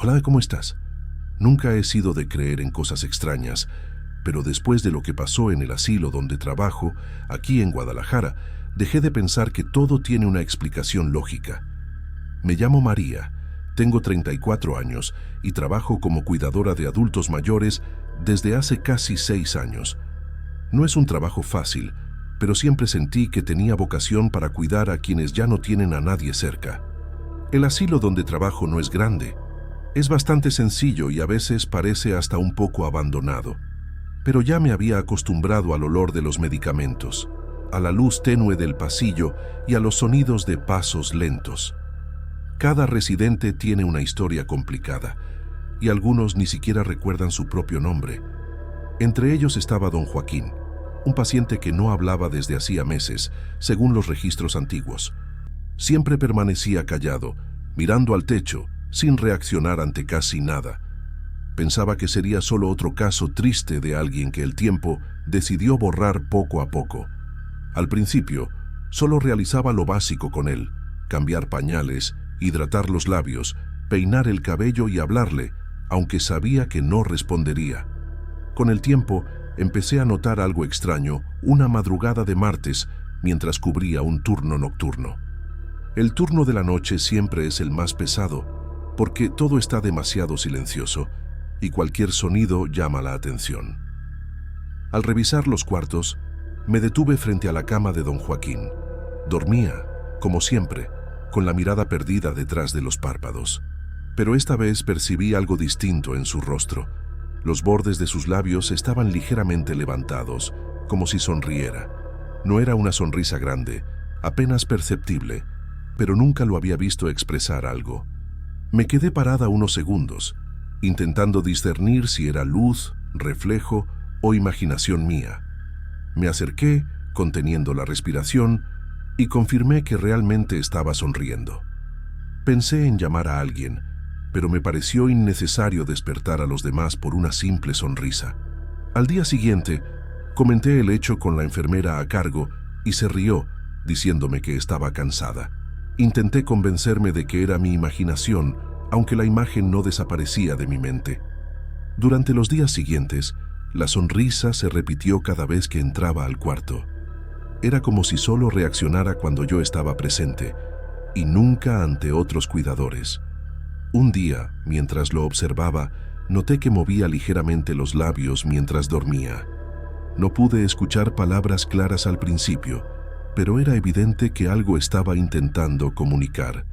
Hola, ¿cómo estás? Nunca he sido de creer en cosas extrañas, pero después de lo que pasó en el asilo donde trabajo, aquí en Guadalajara, dejé de pensar que todo tiene una explicación lógica. Me llamo María, tengo 34 años y trabajo como cuidadora de adultos mayores desde hace casi 6 años. No es un trabajo fácil, pero siempre sentí que tenía vocación para cuidar a quienes ya no tienen a nadie cerca. El asilo donde trabajo no es grande. Es bastante sencillo y a veces parece hasta un poco abandonado. Pero ya me había acostumbrado al olor de los medicamentos, a la luz tenue del pasillo y a los sonidos de pasos lentos. Cada residente tiene una historia complicada y algunos ni siquiera recuerdan su propio nombre. Entre ellos estaba don Joaquín, un paciente que no hablaba desde hacía meses, según los registros antiguos. Siempre permanecía callado, mirando al techo, sin reaccionar ante casi nada. Pensaba que sería solo otro caso triste de alguien que el tiempo decidió borrar poco a poco. Al principio, solo realizaba lo básico con él: cambiar pañales, hidratar los labios, peinar el cabello y hablarle, aunque sabía que no respondería. Con el tiempo, empecé a notar algo extraño una madrugada de martes mientras cubría un turno nocturno. El turno de la noche siempre es el más pesado, porque todo está demasiado silencioso y cualquier sonido llama la atención. Al revisar los cuartos, me detuve frente a la cama de don Joaquín. Dormía, como siempre, con la mirada perdida detrás de los párpados. Pero esta vez percibí algo distinto en su rostro. Los bordes de sus labios estaban ligeramente levantados, como si sonriera. No era una sonrisa grande, apenas perceptible, pero nunca lo había visto expresar algo. Me quedé parada unos segundos, intentando discernir si era luz, reflejo o imaginación mía. Me acerqué, conteniendo la respiración, y confirmé que realmente estaba sonriendo. Pensé en llamar a alguien, pero me pareció innecesario despertar a los demás por una simple sonrisa. Al día siguiente, comenté el hecho con la enfermera a cargo y se rió, diciéndome que estaba cansada. Intenté convencerme de que era mi imaginación, aunque la imagen no desaparecía de mi mente. Durante los días siguientes, la sonrisa se repitió cada vez que entraba al cuarto. Era como si solo reaccionara cuando yo estaba presente, y nunca ante otros cuidadores. Un día, mientras lo observaba, noté que movía ligeramente los labios mientras dormía. No pude escuchar palabras claras al principio, pero era evidente que algo estaba intentando comunicar.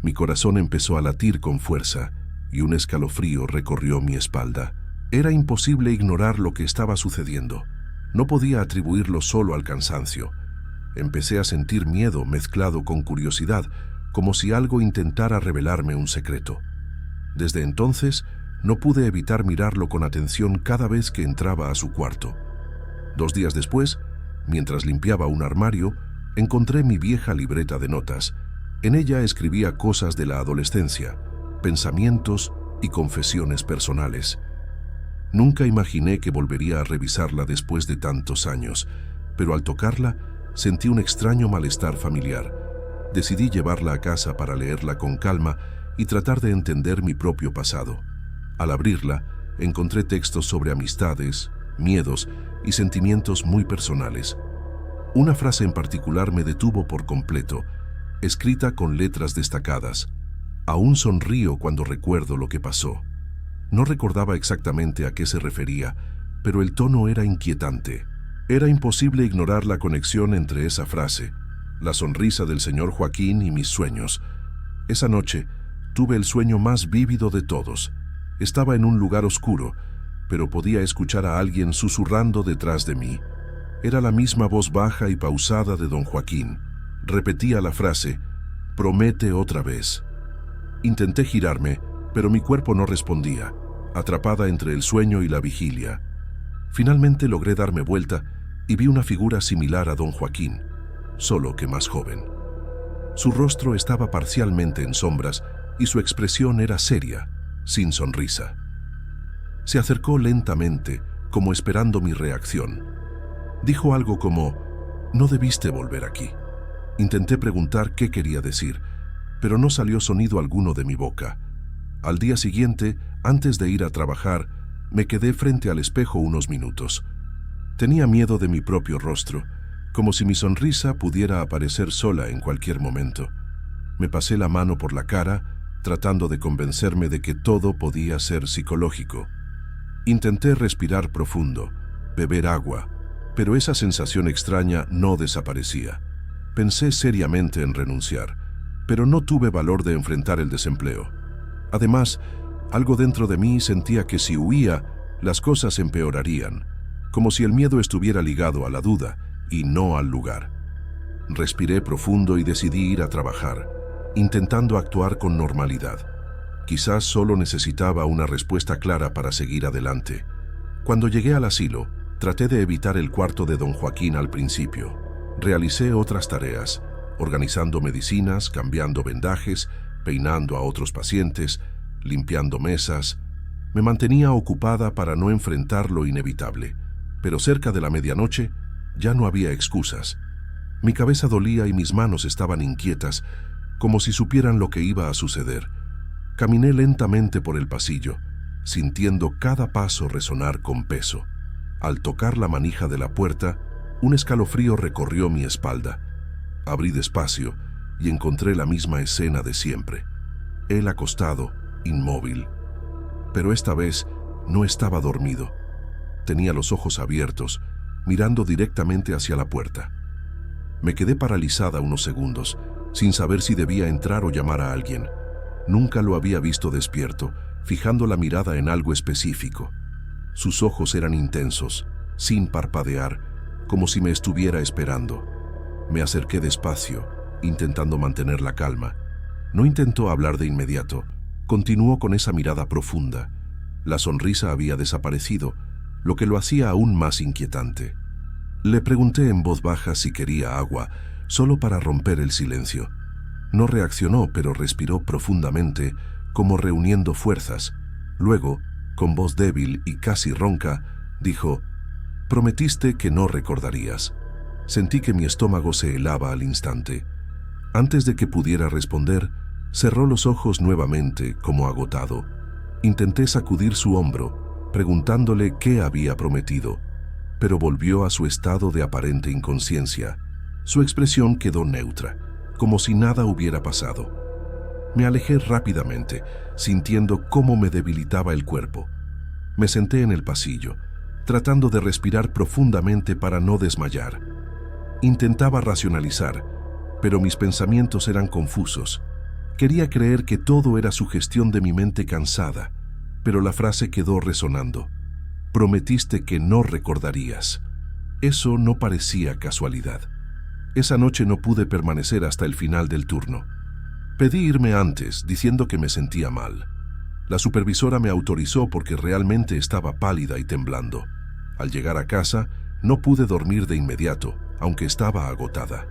Mi corazón empezó a latir con fuerza y un escalofrío recorrió mi espalda. Era imposible ignorar lo que estaba sucediendo. No podía atribuirlo solo al cansancio. Empecé a sentir miedo mezclado con curiosidad, como si algo intentara revelarme un secreto. Desde entonces, no pude evitar mirarlo con atención cada vez que entraba a su cuarto. 2 días después, mientras limpiaba un armario, encontré mi vieja libreta de notas. En ella escribía cosas de la adolescencia, pensamientos y confesiones personales. Nunca imaginé que volvería a revisarla después de tantos años, pero al tocarla sentí un extraño malestar familiar. Decidí llevarla a casa para leerla con calma y tratar de entender mi propio pasado. Al abrirla, encontré textos sobre amistades, miedos y sentimientos muy personales. Una frase en particular me detuvo por completo, escrita con letras destacadas. Aún sonrío cuando recuerdo lo que pasó. No recordaba exactamente a qué se refería, pero el tono era inquietante. Era imposible ignorar la conexión entre esa frase, la sonrisa del señor Joaquín y mis sueños. Esa noche tuve el sueño más vívido de todos. Estaba en un lugar oscuro, pero podía escuchar a alguien susurrando detrás de mí. Era la misma voz baja y pausada de don Joaquín. Repetía la frase: «Promete otra vez». Intenté girarme, pero mi cuerpo no respondía, atrapada entre el sueño y la vigilia. Finalmente logré darme vuelta y vi una figura similar a don Joaquín, solo que más joven. Su rostro estaba parcialmente en sombras y su expresión era seria, sin sonrisa. Se acercó lentamente, como esperando mi reacción. Dijo algo como: «No debiste volver aquí». Intenté preguntar qué quería decir, pero no salió sonido alguno de mi boca. Al día siguiente, antes de ir a trabajar, me quedé frente al espejo unos minutos. Tenía miedo de mi propio rostro, como si mi sonrisa pudiera aparecer sola en cualquier momento. Me pasé la mano por la cara, tratando de convencerme de que todo podía ser psicológico. Intenté respirar profundo, beber agua, pero esa sensación extraña no desaparecía. Pensé seriamente en renunciar, pero no tuve valor de enfrentar el desempleo. Además, algo dentro de mí sentía que si huía, las cosas empeorarían, como si el miedo estuviera ligado a la duda y no al lugar. Respiré profundo y decidí ir a trabajar, intentando actuar con normalidad. Quizás solo necesitaba una respuesta clara para seguir adelante. Cuando llegué al asilo, traté de evitar el cuarto de don Joaquín al principio. Realicé otras tareas, organizando medicinas, cambiando vendajes, peinando a otros pacientes, limpiando mesas. Me mantenía ocupada para no enfrentar lo inevitable, pero cerca de la medianoche ya no había excusas. Mi cabeza dolía y mis manos estaban inquietas, como si supieran lo que iba a suceder. Caminé lentamente por el pasillo, sintiendo cada paso resonar con peso. Al tocar la manija de la puerta, un escalofrío recorrió mi espalda. Abrí despacio y encontré la misma escena de siempre. Él acostado, inmóvil. Pero esta vez no estaba dormido. Tenía los ojos abiertos, mirando directamente hacia la puerta. Me quedé paralizada unos segundos, sin saber si debía entrar o llamar a alguien. Nunca lo había visto despierto, fijando la mirada en algo específico. Sus ojos eran intensos, sin parpadear, como si me estuviera esperando. Me acerqué despacio, intentando mantener la calma. No intentó hablar de inmediato. Continuó con esa mirada profunda. La sonrisa había desaparecido, lo que lo hacía aún más inquietante. Le pregunté en voz baja si quería agua, solo para romper el silencio. No reaccionó, pero respiró profundamente, como reuniendo fuerzas. Luego, con voz débil y casi ronca, dijo: «Prometiste que no recordarías». Sentí que mi estómago se helaba al instante. Antes de que pudiera responder, cerró los ojos nuevamente, como agotado. Intenté sacudir su hombro, preguntándole qué había prometido, pero volvió a su estado de aparente inconsciencia. Su expresión quedó neutra, como si nada hubiera pasado. Me alejé rápidamente, sintiendo cómo me debilitaba el cuerpo. Me senté en el pasillo, tratando de respirar profundamente para no desmayar. Intentaba racionalizar, pero mis pensamientos eran confusos. Quería creer que todo era sugestión de mi mente cansada, pero la frase quedó resonando. «Prometiste que no recordarías». Eso no parecía casualidad. Esa noche no pude permanecer hasta el final del turno. Pedí irme antes, diciendo que me sentía mal. La supervisora me autorizó porque realmente estaba pálida y temblando. Al llegar a casa, no pude dormir de inmediato, aunque estaba agotada.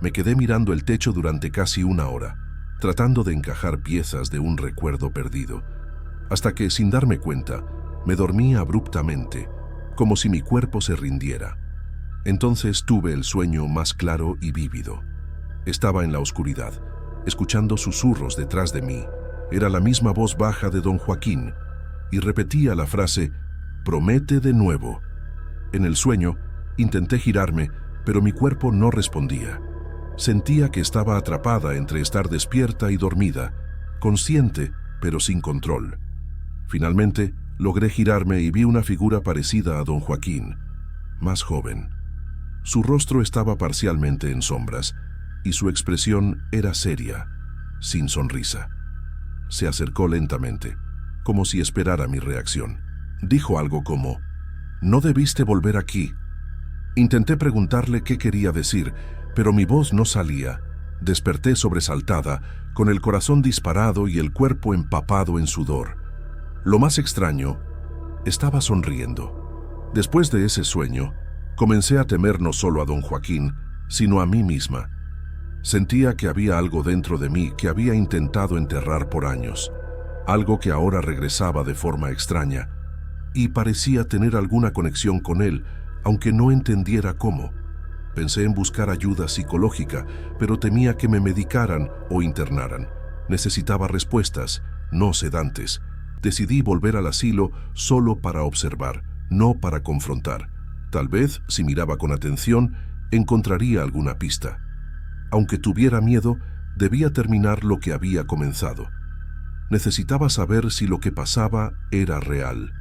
Me quedé mirando el techo durante casi una hora, tratando de encajar piezas de un recuerdo perdido, hasta que, sin darme cuenta, me dormí abruptamente, como si mi cuerpo se rindiera. Entonces tuve el sueño más claro y vívido. Estaba en la oscuridad, escuchando susurros detrás de mí. Era la misma voz baja de don Joaquín, y repetía la frase: «Promete de nuevo». En el sueño, intenté girarme, pero mi cuerpo no respondía. Sentía que estaba atrapada entre estar despierta y dormida, consciente, pero sin control. Finalmente, logré girarme y vi una figura parecida a don Joaquín, más joven. Su rostro estaba parcialmente en sombras, y su expresión era seria, sin sonrisa. Se acercó lentamente, como si esperara mi reacción. Dijo algo como: «No debiste volver aquí». Intenté preguntarle qué quería decir, pero mi voz no salía. Desperté sobresaltada, con el corazón disparado y el cuerpo empapado en sudor. Lo más extraño, estaba sonriendo. Después de ese sueño, comencé a temer no solo a don Joaquín, sino a mí misma. Sentía que había algo dentro de mí que había intentado enterrar por años, algo que ahora regresaba de forma extraña, y parecía tener alguna conexión con él, aunque no entendiera cómo. Pensé en buscar ayuda psicológica, pero temía que me medicaran o internaran. Necesitaba respuestas, no sedantes. Decidí volver al asilo solo para observar, no para confrontar. Tal vez, si miraba con atención, encontraría alguna pista. Aunque tuviera miedo, debía terminar lo que había comenzado. Necesitaba saber si lo que pasaba era real.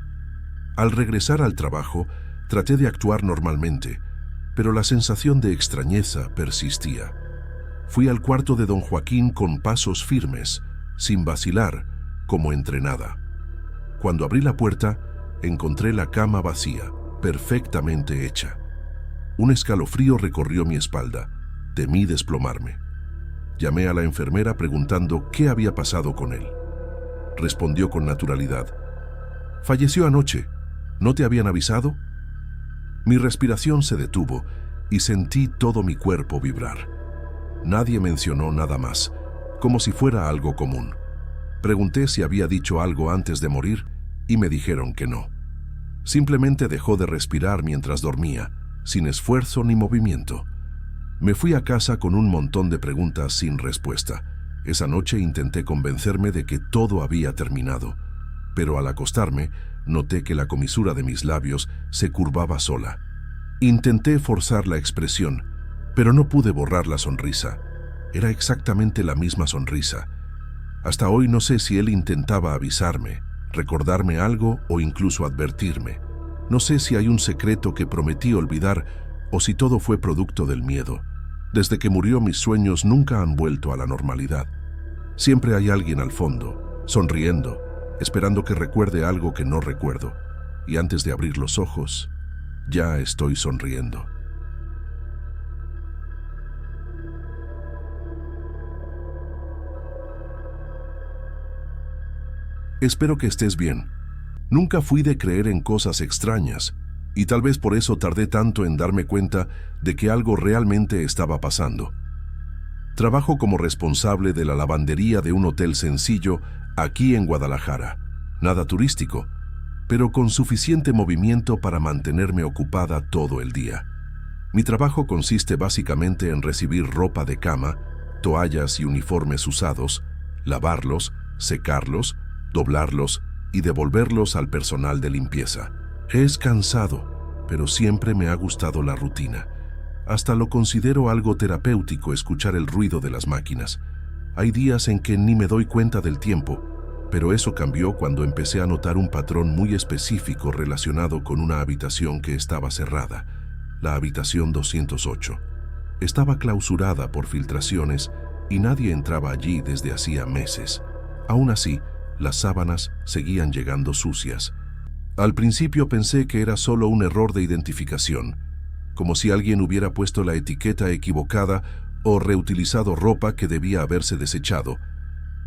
Al regresar al trabajo, traté de actuar normalmente, pero la sensación de extrañeza persistía. Fui al cuarto de don Joaquín con pasos firmes, sin vacilar, como entrenada. Cuando abrí la puerta, encontré la cama vacía, perfectamente hecha. Un escalofrío recorrió mi espalda. Temí desplomarme. Llamé a la enfermera preguntando qué había pasado con él. Respondió con naturalidad: «Falleció anoche. ¿No te habían avisado?». Mi respiración se detuvo y sentí todo mi cuerpo vibrar. Nadie mencionó nada más, como si fuera algo común. Pregunté si había dicho algo antes de morir y me dijeron que no. Simplemente dejó de respirar mientras dormía, sin esfuerzo ni movimiento. Me fui a casa con un montón de preguntas sin respuesta. Esa noche intenté convencerme de que todo había terminado, pero al acostarme noté que la comisura de mis labios se curvaba sola. Intenté forzar la expresión, pero no pude borrar la sonrisa. Era exactamente la misma sonrisa. Hasta hoy no sé si él intentaba avisarme, recordarme algo o incluso advertirme. No sé si hay un secreto que prometí olvidar o si todo fue producto del miedo. Desde que murió, mis sueños nunca han vuelto a la normalidad. Siempre hay alguien al fondo, sonriendo, esperando que recuerde algo que no recuerdo. Y antes de abrir los ojos, ya estoy sonriendo. Espero que estés bien. Nunca fui de creer en cosas extrañas, y tal vez por eso tardé tanto en darme cuenta de que algo realmente estaba pasando. Trabajo como responsable de la lavandería de un hotel sencillo aquí en Guadalajara. Nada turístico, pero con suficiente movimiento para mantenerme ocupada todo el día. Mi trabajo consiste básicamente en recibir ropa de cama, toallas y uniformes usados, lavarlos, secarlos, doblarlos y devolverlos al personal de limpieza. Es cansado, pero siempre me ha gustado la rutina. Hasta lo considero algo terapéutico escuchar el ruido de las máquinas. Hay días en que ni me doy cuenta del tiempo, pero eso cambió cuando empecé a notar un patrón muy específico relacionado con una habitación que estaba cerrada, la habitación 208. Estaba clausurada por filtraciones y nadie entraba allí desde hacía meses. Aún así, las sábanas seguían llegando sucias. Al principio pensé que era solo un error de identificación, como si alguien hubiera puesto la etiqueta equivocada o reutilizado ropa que debía haberse desechado.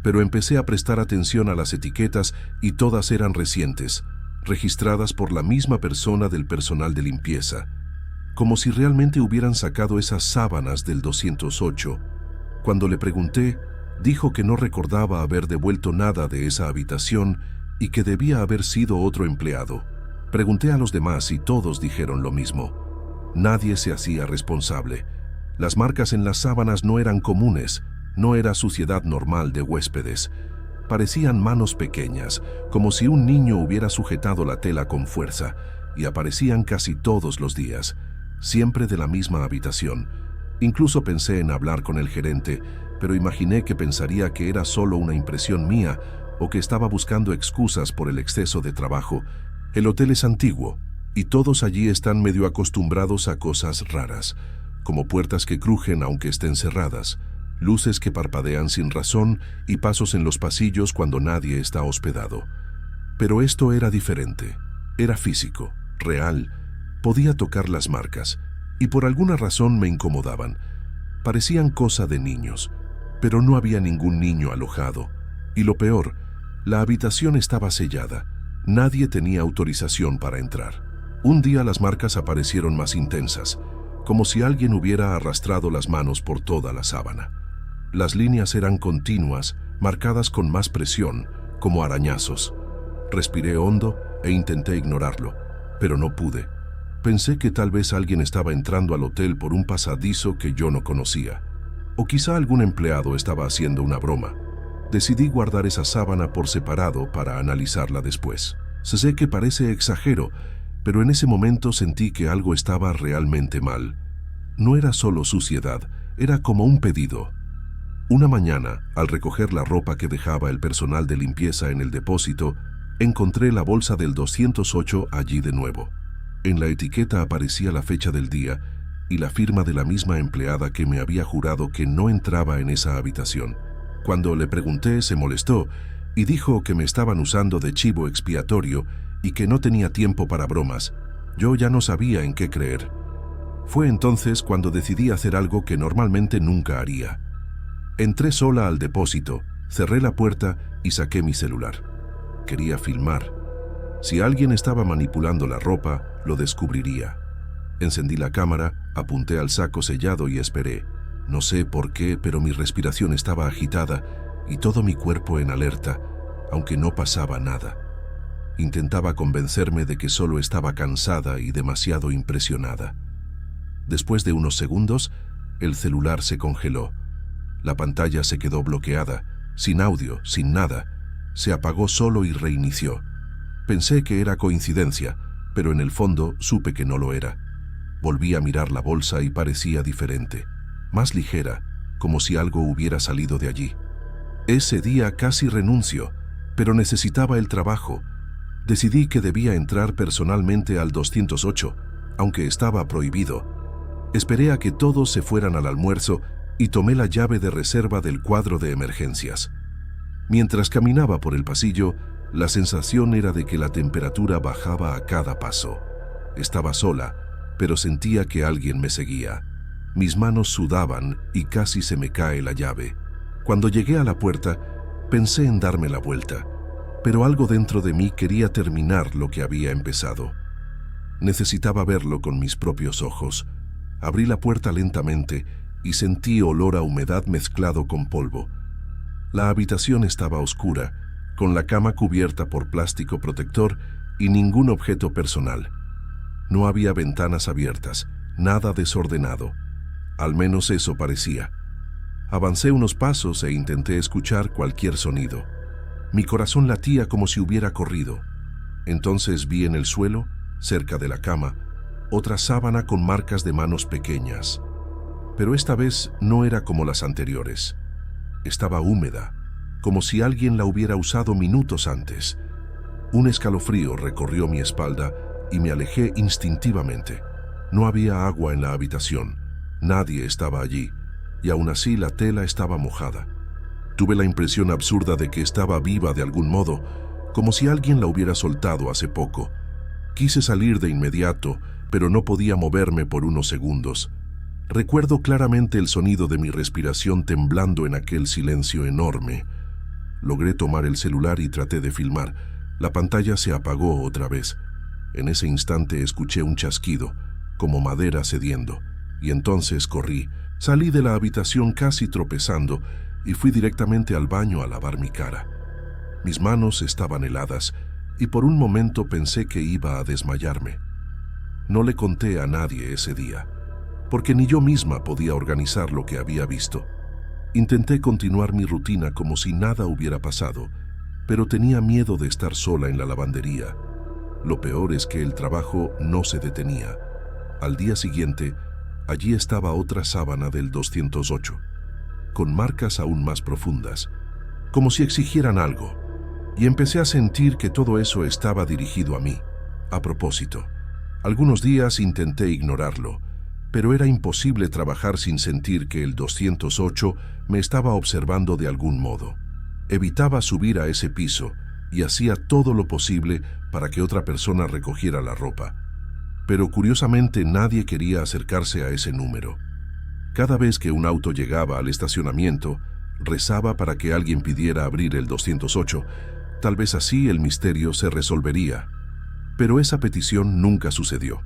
Pero empecé a prestar atención a las etiquetas y todas eran recientes, registradas por la misma persona del personal de limpieza, como si realmente hubieran sacado esas sábanas del 208. Cuando le pregunté, dijo que no recordaba haber devuelto nada de esa habitación y que debía haber sido otro empleado. Pregunté a los demás y todos dijeron lo mismo. Nadie se hacía responsable. Las marcas en las sábanas no eran comunes, no era suciedad normal de huéspedes. Parecían manos pequeñas, como si un niño hubiera sujetado la tela con fuerza, y aparecían casi todos los días, siempre de la misma habitación. Incluso pensé en hablar con el gerente, pero imaginé que pensaría que era solo una impresión mía o que estaba buscando excusas por el exceso de trabajo. El hotel es antiguo y todos allí están medio acostumbrados a cosas raras, como puertas que crujen aunque estén cerradas, luces que parpadean sin razón y pasos en los pasillos cuando nadie está hospedado. Pero esto era diferente, era físico, real, podía tocar las marcas y por alguna razón me incomodaban. Parecían cosa de niños. Pero no había ningún niño alojado. Y lo peor, la habitación estaba sellada. Nadie tenía autorización para entrar. Un día las marcas aparecieron más intensas, como si alguien hubiera arrastrado las manos por toda la sábana. Las líneas eran continuas, marcadas con más presión, como arañazos. Respiré hondo e intenté ignorarlo, pero no pude. Pensé que tal vez alguien estaba entrando al hotel por un pasadizo que yo no conocía. O quizá algún empleado estaba haciendo una broma. Decidí guardar esa sábana por separado para analizarla después. Sé que parece exagero, pero en ese momento sentí que algo estaba realmente mal. No era solo suciedad, era como un pedido. Una mañana, al recoger la ropa que dejaba el personal de limpieza en el depósito, encontré la bolsa del 208 allí de nuevo. En la etiqueta aparecía la fecha del día y la firma de la misma empleada que me había jurado que no entraba en esa habitación. Cuando le pregunté, se molestó y dijo que me estaban usando de chivo expiatorio y que no tenía tiempo para bromas. Yo ya no sabía en qué creer. Fue entonces cuando decidí hacer algo que normalmente nunca haría. Entré sola al depósito, cerré la puerta y saqué mi celular. Quería filmar. Si alguien estaba manipulando la ropa, lo descubriría. Encendí la cámara, apunté al saco sellado y esperé. No sé por qué, pero mi respiración estaba agitada y todo mi cuerpo en alerta, aunque no pasaba nada. Intentaba convencerme de que solo estaba cansada y demasiado impresionada. Después de unos segundos, el celular se congeló. La pantalla se quedó bloqueada, sin audio, sin nada. Se apagó solo y reinició. Pensé que era coincidencia, pero en el fondo supe que no lo era. Volví a mirar la bolsa y parecía diferente, más ligera, como si algo hubiera salido de allí. Ese día casi renuncio, pero necesitaba el trabajo. Decidí que debía entrar personalmente al 208, aunque estaba prohibido. Esperé a que todos se fueran al almuerzo y tomé la llave de reserva del cuadro de emergencias. Mientras caminaba por el pasillo, la sensación era de que la temperatura bajaba a cada paso. Estaba sola, pero sentía que alguien me seguía. Mis manos sudaban y casi se me cae la llave. Cuando llegué a la puerta, pensé en darme la vuelta, pero algo dentro de mí quería terminar lo que había empezado. Necesitaba verlo con mis propios ojos. Abrí la puerta lentamente y sentí olor a humedad mezclado con polvo. La habitación estaba oscura, con la cama cubierta por plástico protector y ningún objeto personal. No había ventanas abiertas, nada desordenado. Al menos eso parecía. Avancé unos pasos e intenté escuchar cualquier sonido. Mi corazón latía como si hubiera corrido. Entonces vi en el suelo, cerca de la cama, otra sábana con marcas de manos pequeñas. Pero esta vez no era como las anteriores. Estaba húmeda, como si alguien la hubiera usado minutos antes. Un escalofrío recorrió mi espalda y me alejé instintivamente. No había agua en la habitación, nadie estaba allí, y aún así la tela estaba mojada. Tuve la impresión absurda de que estaba viva de algún modo, como si alguien la hubiera soltado hace poco. Quise salir de inmediato, pero no podía moverme por unos segundos. Recuerdo claramente el sonido de mi respiración temblando en aquel silencio enorme. Logré tomar el celular y traté de filmar. La pantalla se apagó otra vez. En ese instante escuché un chasquido, como madera cediendo, y entonces corrí. Salí de la habitación casi tropezando y fui directamente al baño a lavar mi cara. Mis manos estaban heladas y por un momento pensé que iba a desmayarme. No le conté a nadie ese día, porque ni yo misma podía organizar lo que había visto. Intenté continuar mi rutina como si nada hubiera pasado, pero tenía miedo de estar sola en la lavandería. Lo peor es que el trabajo no se detenía. Al día siguiente, allí estaba otra sábana del 208, con marcas aún más profundas, como si exigieran algo, y empecé a sentir que todo eso estaba dirigido a mí, a propósito. Algunos días intenté ignorarlo, pero era imposible trabajar sin sentir que el 208 me estaba observando de algún modo. Evitaba subir a ese piso y hacía todo lo posible para que otra persona recogiera la ropa. Pero curiosamente nadie quería acercarse a ese número. Cada vez que un auto llegaba al estacionamiento, rezaba para que alguien pidiera abrir el 208. Tal vez así el misterio se resolvería. Pero esa petición nunca sucedió.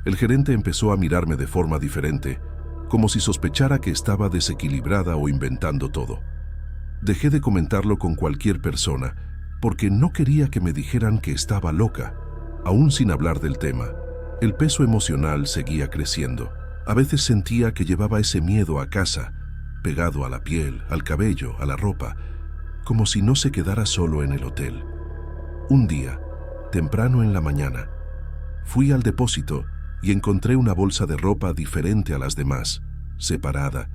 El gerente empezó a mirarme de forma diferente, como si sospechara que estaba desequilibrada o inventando todo. Dejé de comentarlo con cualquier persona, porque no quería que me dijeran que estaba loca. Aún sin hablar del tema, el peso emocional seguía creciendo. A veces sentía que llevaba ese miedo a casa, pegado a la piel, al cabello, a la ropa. como si no se quedara solo en el hotel. Un día, temprano en la mañana, fui al depósito y encontré una bolsa de ropa diferente a las demás, separada,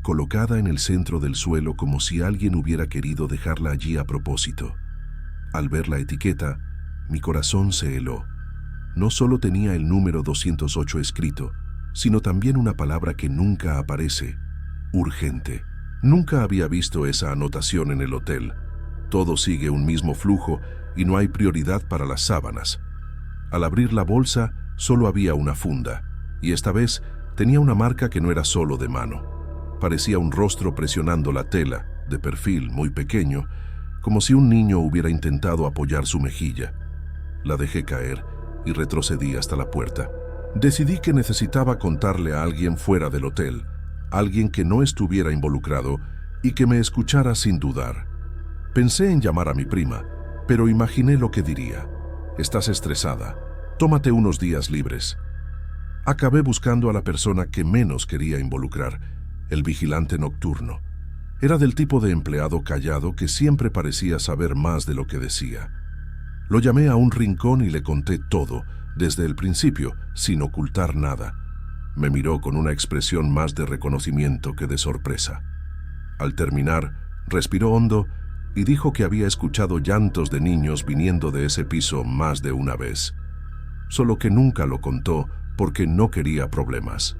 colocada en el centro del suelo como si alguien hubiera querido dejarla allí a propósito. Al ver la etiqueta, mi corazón se heló. No solo tenía el número 208 escrito, sino también una palabra que nunca aparece: urgente. Nunca había visto esa anotación en el hotel. Todo sigue un mismo flujo y no hay prioridad para las sábanas. Al abrir la bolsa, solo había una funda, y esta vez tenía una marca que no era solo de mano. Parecía un rostro presionando la tela, de perfil muy pequeño, como si un niño hubiera intentado apoyar su mejilla. La dejé caer y retrocedí hasta la puerta. Decidí que necesitaba contarle a alguien fuera del hotel, alguien que no estuviera involucrado y que me escuchara sin dudar. Pensé en llamar a mi prima, pero imaginé lo que diría: estás estresada, tómate unos días libres. Acabé buscando a la persona que menos quería involucrar, el vigilante nocturno. Era del tipo de empleado callado que siempre parecía saber más de lo que decía. Lo llamé a un rincón y le conté todo, desde el principio, sin ocultar nada. Me miró con una expresión más de reconocimiento que de sorpresa. Al terminar, respiró hondo y dijo que había escuchado llantos de niños viniendo de ese piso más de una vez. Solo que nunca lo contó porque no quería problemas.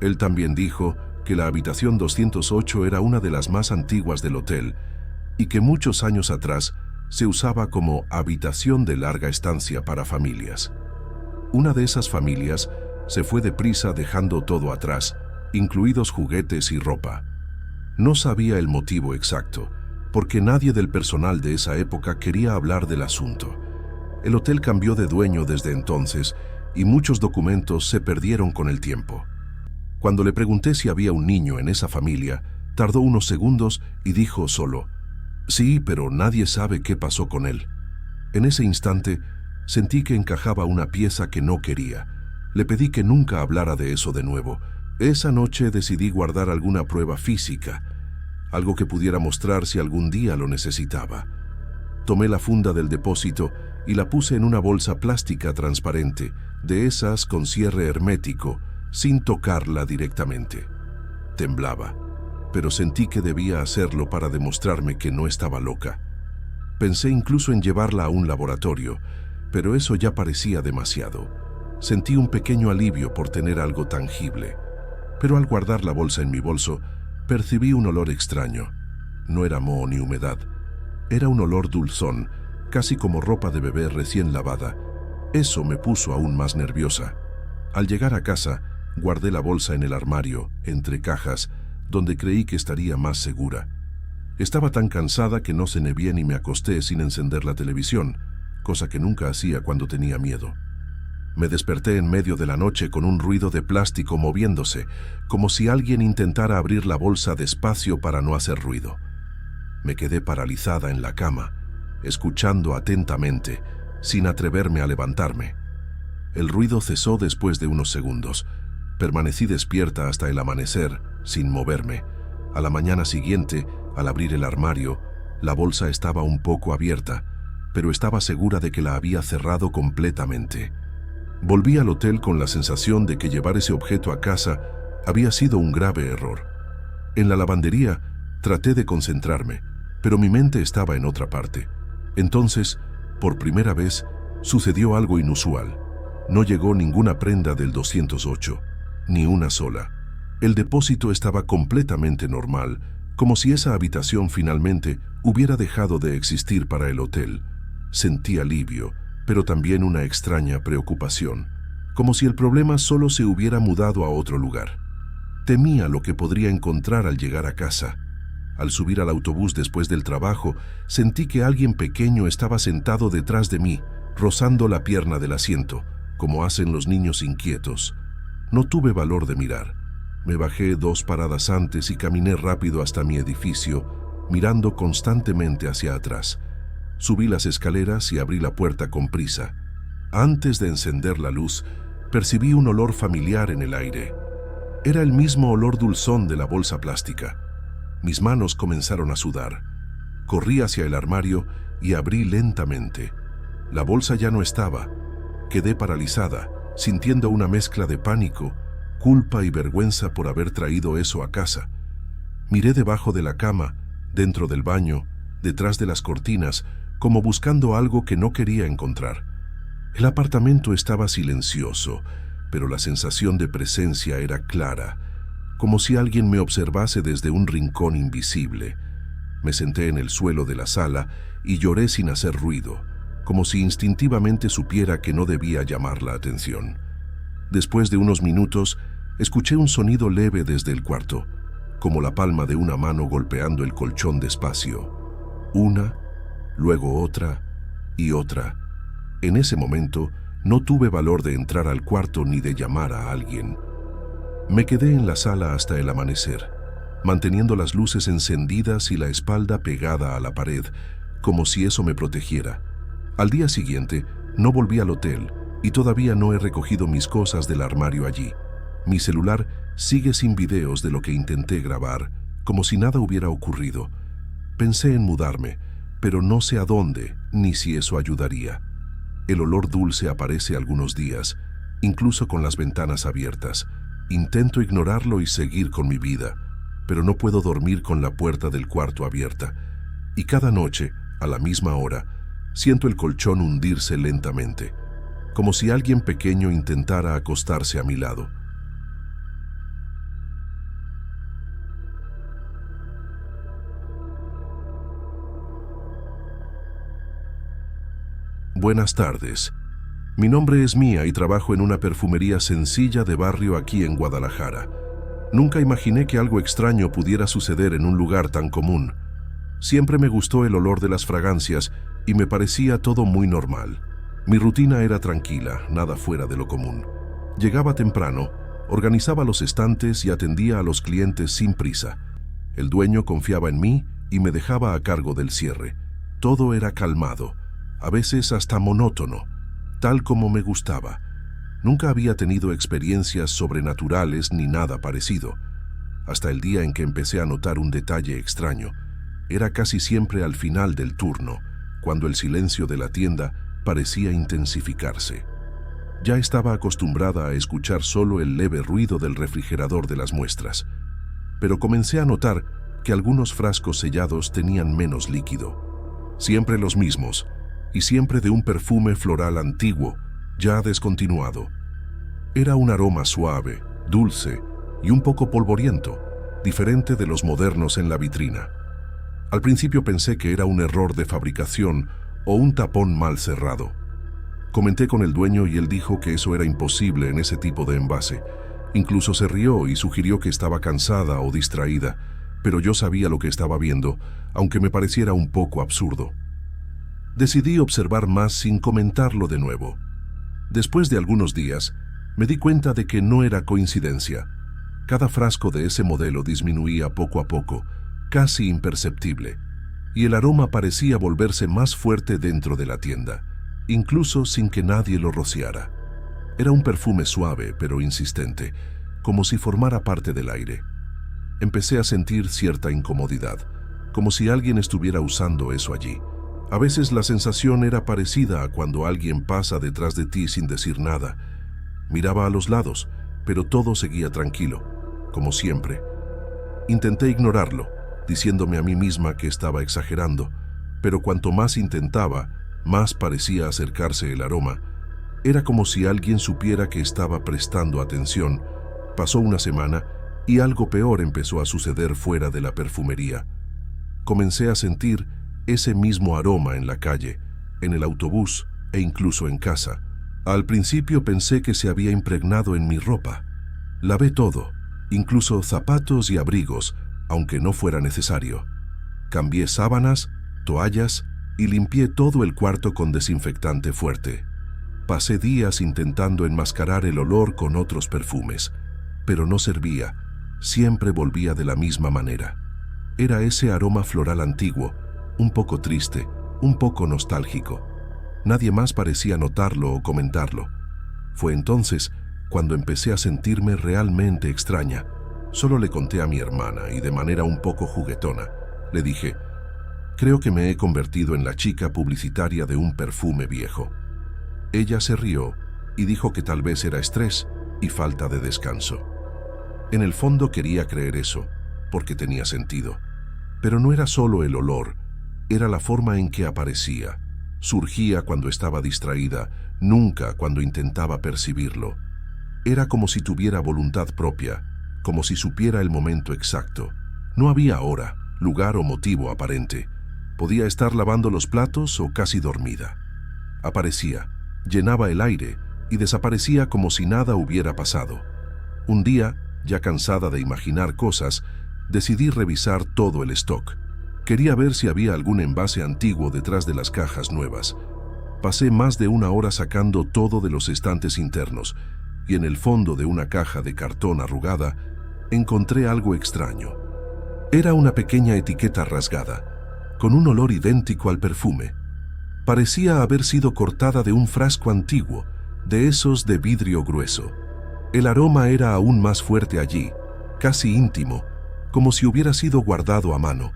Él también dijo que la habitación 208 era una de las más antiguas del hotel y que muchos años atrás se usaba como habitación de larga estancia para familias. Una de esas familias se fue deprisa dejando todo atrás, incluidos juguetes y ropa. No sabía el motivo exacto, porque nadie del personal de esa época quería hablar del asunto. El hotel cambió de dueño desde entonces y muchos documentos se perdieron con el tiempo. Cuando le pregunté si había un niño en esa familia, tardó unos segundos y dijo solo: sí, pero nadie sabe qué pasó con él. En ese instante, sentí que encajaba una pieza que no quería. Le pedí que nunca hablara de eso de nuevo. Esa noche decidí guardar alguna prueba física, algo que pudiera mostrar si algún día lo necesitaba. Tomé la funda del depósito y la puse en una bolsa plástica transparente, de esas con cierre hermético, sin tocarla directamente. Temblaba, pero sentí que debía hacerlo para demostrarme que no estaba loca. Pensé incluso en llevarla a un laboratorio, pero eso ya parecía demasiado. Sentí un pequeño alivio por tener algo tangible, pero al guardar la bolsa en mi bolso, percibí un olor extraño. No era moho ni humedad. Era un olor dulzón, casi como ropa de bebé recién lavada. Eso me puso aún más nerviosa. Al llegar a casa, guardé la bolsa en el armario, entre cajas, donde creí que estaría más segura. Estaba tan cansada que no cené bien y me acosté sin encender la televisión, cosa que nunca hacía cuando tenía miedo. Me desperté en medio de la noche con un ruido de plástico moviéndose, como si alguien intentara abrir la bolsa despacio para no hacer ruido. Me quedé paralizada en la cama, escuchando atentamente, sin atreverme a levantarme. El ruido cesó después de unos segundos. Permanecí despierta hasta el amanecer, sin moverme. A la mañana siguiente, al abrir el armario, la bolsa estaba un poco abierta, pero estaba segura de que la había cerrado completamente. Volví al hotel con la sensación de que llevar ese objeto a casa había sido un grave error. En la lavandería traté de concentrarme, pero mi mente estaba en otra parte. Entonces, por primera vez, sucedió algo inusual. No llegó ninguna prenda del 208, ni una sola. El depósito estaba completamente normal, como si esa habitación finalmente hubiera dejado de existir para el hotel. Sentí alivio, pero también una extraña preocupación, como si el problema solo se hubiera mudado a otro lugar. Temía lo que podría encontrar al llegar a casa. Al subir al autobús después del trabajo, sentí que alguien pequeño estaba sentado detrás de mí, rozando la pierna del asiento, como hacen los niños inquietos. No tuve valor de mirar. Me bajé 2 paradas antes y caminé rápido hasta mi edificio, mirando constantemente hacia atrás. Subí las escaleras y abrí la puerta con prisa. Antes de encender la luz, percibí un olor familiar en el aire. Era el mismo olor dulzón de la bolsa plástica. Mis manos comenzaron a sudar. Corrí hacia el armario y abrí lentamente. La bolsa ya no estaba. Quedé paralizada, sintiendo una mezcla de pánico, culpa y vergüenza por haber traído eso a casa. Miré debajo de la cama, dentro del baño, detrás de las cortinas, como buscando algo que no quería encontrar. El apartamento estaba silencioso, pero la sensación de presencia era clara, como si alguien me observase desde un rincón invisible. Me senté en el suelo de la sala y lloré sin hacer ruido, como si instintivamente supiera que no debía llamar la atención. Después de unos minutos, escuché un sonido leve desde el cuarto, como la palma de una mano golpeando el colchón despacio. Una, luego otra y otra. En ese momento, no tuve valor de entrar al cuarto ni de llamar a alguien. Me quedé en la sala hasta el amanecer, manteniendo las luces encendidas y la espalda pegada a la pared, como si eso me protegiera. Al día siguiente, no volví al hotel y todavía no he recogido mis cosas del armario allí. Mi celular sigue sin videos de lo que intenté grabar, como si nada hubiera ocurrido. Pensé en mudarme, pero no sé a dónde ni si eso ayudaría. El olor dulce aparece algunos días, incluso con las ventanas abiertas. Intento ignorarlo y seguir con mi vida, pero no puedo dormir con la puerta del cuarto abierta. Y cada noche, a la misma hora, siento el colchón hundirse lentamente, como si alguien pequeño intentara acostarse a mi lado. Buenas tardes. Mi nombre es Mía y trabajo en una perfumería sencilla de barrio aquí en Guadalajara. Nunca imaginé que algo extraño pudiera suceder en un lugar tan común. Siempre me gustó el olor de las fragancias y me parecía todo muy normal. Mi rutina era tranquila, nada fuera de lo común. Llegaba temprano, organizaba los estantes y atendía a los clientes sin prisa. El dueño confiaba en mí y me dejaba a cargo del cierre. Todo era calmado, a veces hasta monótono, tal como me gustaba. Nunca había tenido experiencias sobrenaturales ni nada parecido, hasta el día en que empecé a notar un detalle extraño. Era casi siempre al final del turno, cuando el silencio de la tienda parecía intensificarse. Ya estaba acostumbrada a escuchar solo el leve ruido del refrigerador de las muestras, pero comencé a notar que algunos frascos sellados tenían menos líquido. Siempre los mismos, y siempre de un perfume floral antiguo, ya descontinuado. Era un aroma suave, dulce y un poco polvoriento, diferente de los modernos en la vitrina. Al principio pensé que era un error de fabricación o un tapón mal cerrado. Comenté con el dueño y él dijo que eso era imposible en ese tipo de envase. Incluso se rió y sugirió que estaba cansada o distraída, pero yo sabía lo que estaba viendo, aunque me pareciera un poco absurdo. Decidí observar más sin comentarlo de nuevo. Después de algunos días, me di cuenta de que no era coincidencia. Cada frasco de ese modelo disminuía poco a poco, casi imperceptible, y el aroma parecía volverse más fuerte dentro de la tienda, incluso sin que nadie lo rociara. Era un perfume suave pero insistente, como si formara parte del aire. Empecé a sentir cierta incomodidad, como si alguien estuviera usando eso allí. A veces la sensación era parecida a cuando alguien pasa detrás de ti sin decir nada. Miraba a los lados, pero todo seguía tranquilo, como siempre. Intenté ignorarlo, diciéndome a mí misma que estaba exagerando, pero cuanto más intentaba, más parecía acercarse el aroma. Era como si alguien supiera que estaba prestando atención. Pasó una semana y algo peor empezó a suceder fuera de la perfumería. Comencé a sentir ese mismo aroma en la calle, en el autobús e incluso en casa. Al principio pensé que se había impregnado en mi ropa. Lavé todo, incluso zapatos y abrigos, aunque no fuera necesario. Cambié sábanas, toallas y limpié todo el cuarto con desinfectante fuerte. Pasé días intentando enmascarar el olor con otros perfumes, pero no servía, siempre volvía de la misma manera. Era ese aroma floral antiguo, un poco triste, un poco nostálgico. Nadie más parecía notarlo o comentarlo. Fue entonces cuando empecé a sentirme realmente extraña. Solo le conté a mi hermana y de manera un poco juguetona. Le dije, Creo que me he convertido en la chica publicitaria de un perfume viejo. Ella se rió y dijo que tal vez era estrés y falta de descanso. En el fondo quería creer eso, porque tenía sentido. Pero no era solo el olor, era la forma en que aparecía. Surgía cuando estaba distraída, nunca cuando intentaba percibirlo. Era como si tuviera voluntad propia, como si supiera el momento exacto. No había hora, lugar o motivo aparente. Podía estar lavando los platos o casi dormida. Aparecía, llenaba el aire y desaparecía como si nada hubiera pasado. Un día, ya cansada de imaginar cosas, decidí revisar todo el stock. Quería ver si había algún envase antiguo detrás de las cajas nuevas. Pasé más de una hora sacando todo de los estantes internos y en el fondo de una caja de cartón arrugada encontré algo extraño. Era una pequeña etiqueta rasgada, con un olor idéntico al perfume. Parecía haber sido cortada de un frasco antiguo, de esos de vidrio grueso. El aroma era aún más fuerte allí, casi íntimo, como si hubiera sido guardado a mano.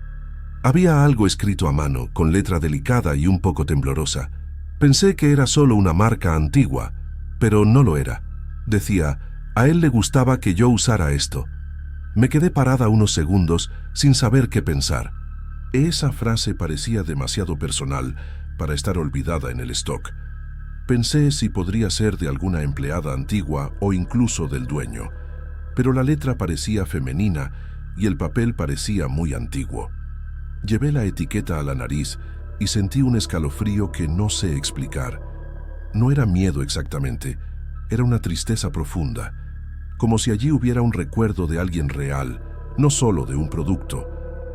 Había algo escrito a mano, con letra delicada y un poco temblorosa. Pensé que era solo una marca antigua, pero no lo era. Decía, a él le gustaba que yo usara esto. Me quedé parada unos segundos sin saber qué pensar. Esa frase parecía demasiado personal para estar olvidada en el stock. Pensé si podría ser de alguna empleada antigua o incluso del dueño, pero la letra parecía femenina y el papel parecía muy antiguo. Llevé la etiqueta a la nariz y sentí un escalofrío que no sé explicar. No era miedo exactamente, era una tristeza profunda, como si allí hubiera un recuerdo de alguien real, no solo de un producto.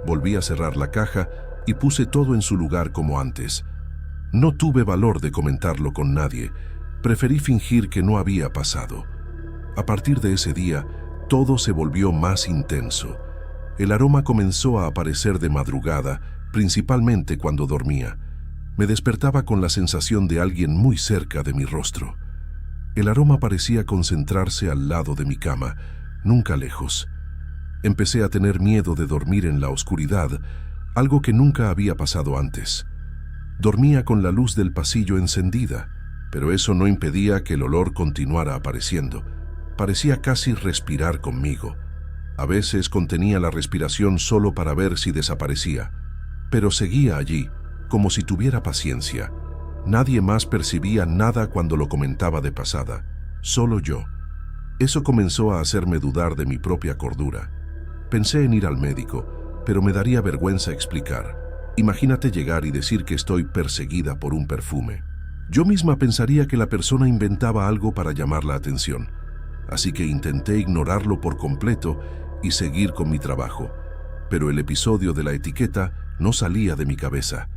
Volví a cerrar la caja y puse todo en su lugar como antes. No tuve valor de comentarlo con nadie, preferí fingir que no había pasado. A partir de ese día, todo se volvió más intenso. El aroma comenzó a aparecer de madrugada, principalmente cuando dormía. Me despertaba con la sensación de alguien muy cerca de mi rostro. El aroma parecía concentrarse al lado de mi cama, nunca lejos. Empecé a tener miedo de dormir en la oscuridad, algo que nunca había pasado antes. Dormía con la luz del pasillo encendida, pero eso no impedía que el olor continuara apareciendo. Parecía casi respirar conmigo. A veces contenía la respiración solo para ver si desaparecía, pero seguía allí, como si tuviera paciencia. Nadie más percibía nada cuando lo comentaba de pasada, solo yo. Eso comenzó a hacerme dudar de mi propia cordura. Pensé en ir al médico, pero me daría vergüenza explicar. Imagínate llegar y decir que estoy perseguida por un perfume. Yo misma pensaría que la persona inventaba algo para llamar la atención, así que intenté ignorarlo por completo y seguir con mi trabajo. Pero el episodio de la etiqueta no salía de mi cabeza.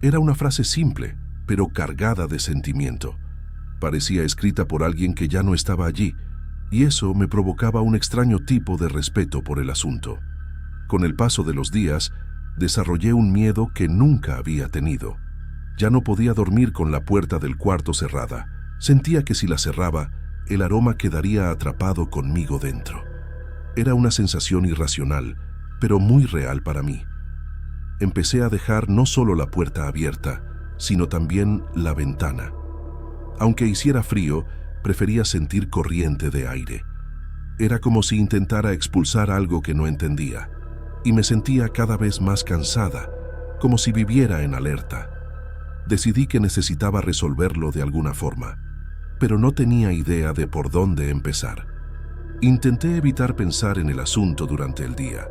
Era una frase simple, pero cargada de sentimiento. Parecía escrita por alguien que ya no estaba allí, y eso me provocaba un extraño tipo de respeto por el asunto. Con el paso de los días, desarrollé un miedo que nunca había tenido. Ya no podía dormir con la puerta del cuarto cerrada. Sentía que si la cerraba, el aroma quedaría atrapado conmigo dentro. Era una sensación irracional, pero muy real para mí. Empecé a dejar no solo la puerta abierta, sino también la ventana. Aunque hiciera frío, prefería sentir corriente de aire. Era como si intentara expulsar algo que no entendía, y me sentía cada vez más cansada, como si viviera en alerta. Decidí que necesitaba resolverlo de alguna forma, pero no tenía idea de por dónde empezar. Intenté evitar pensar en el asunto durante el día.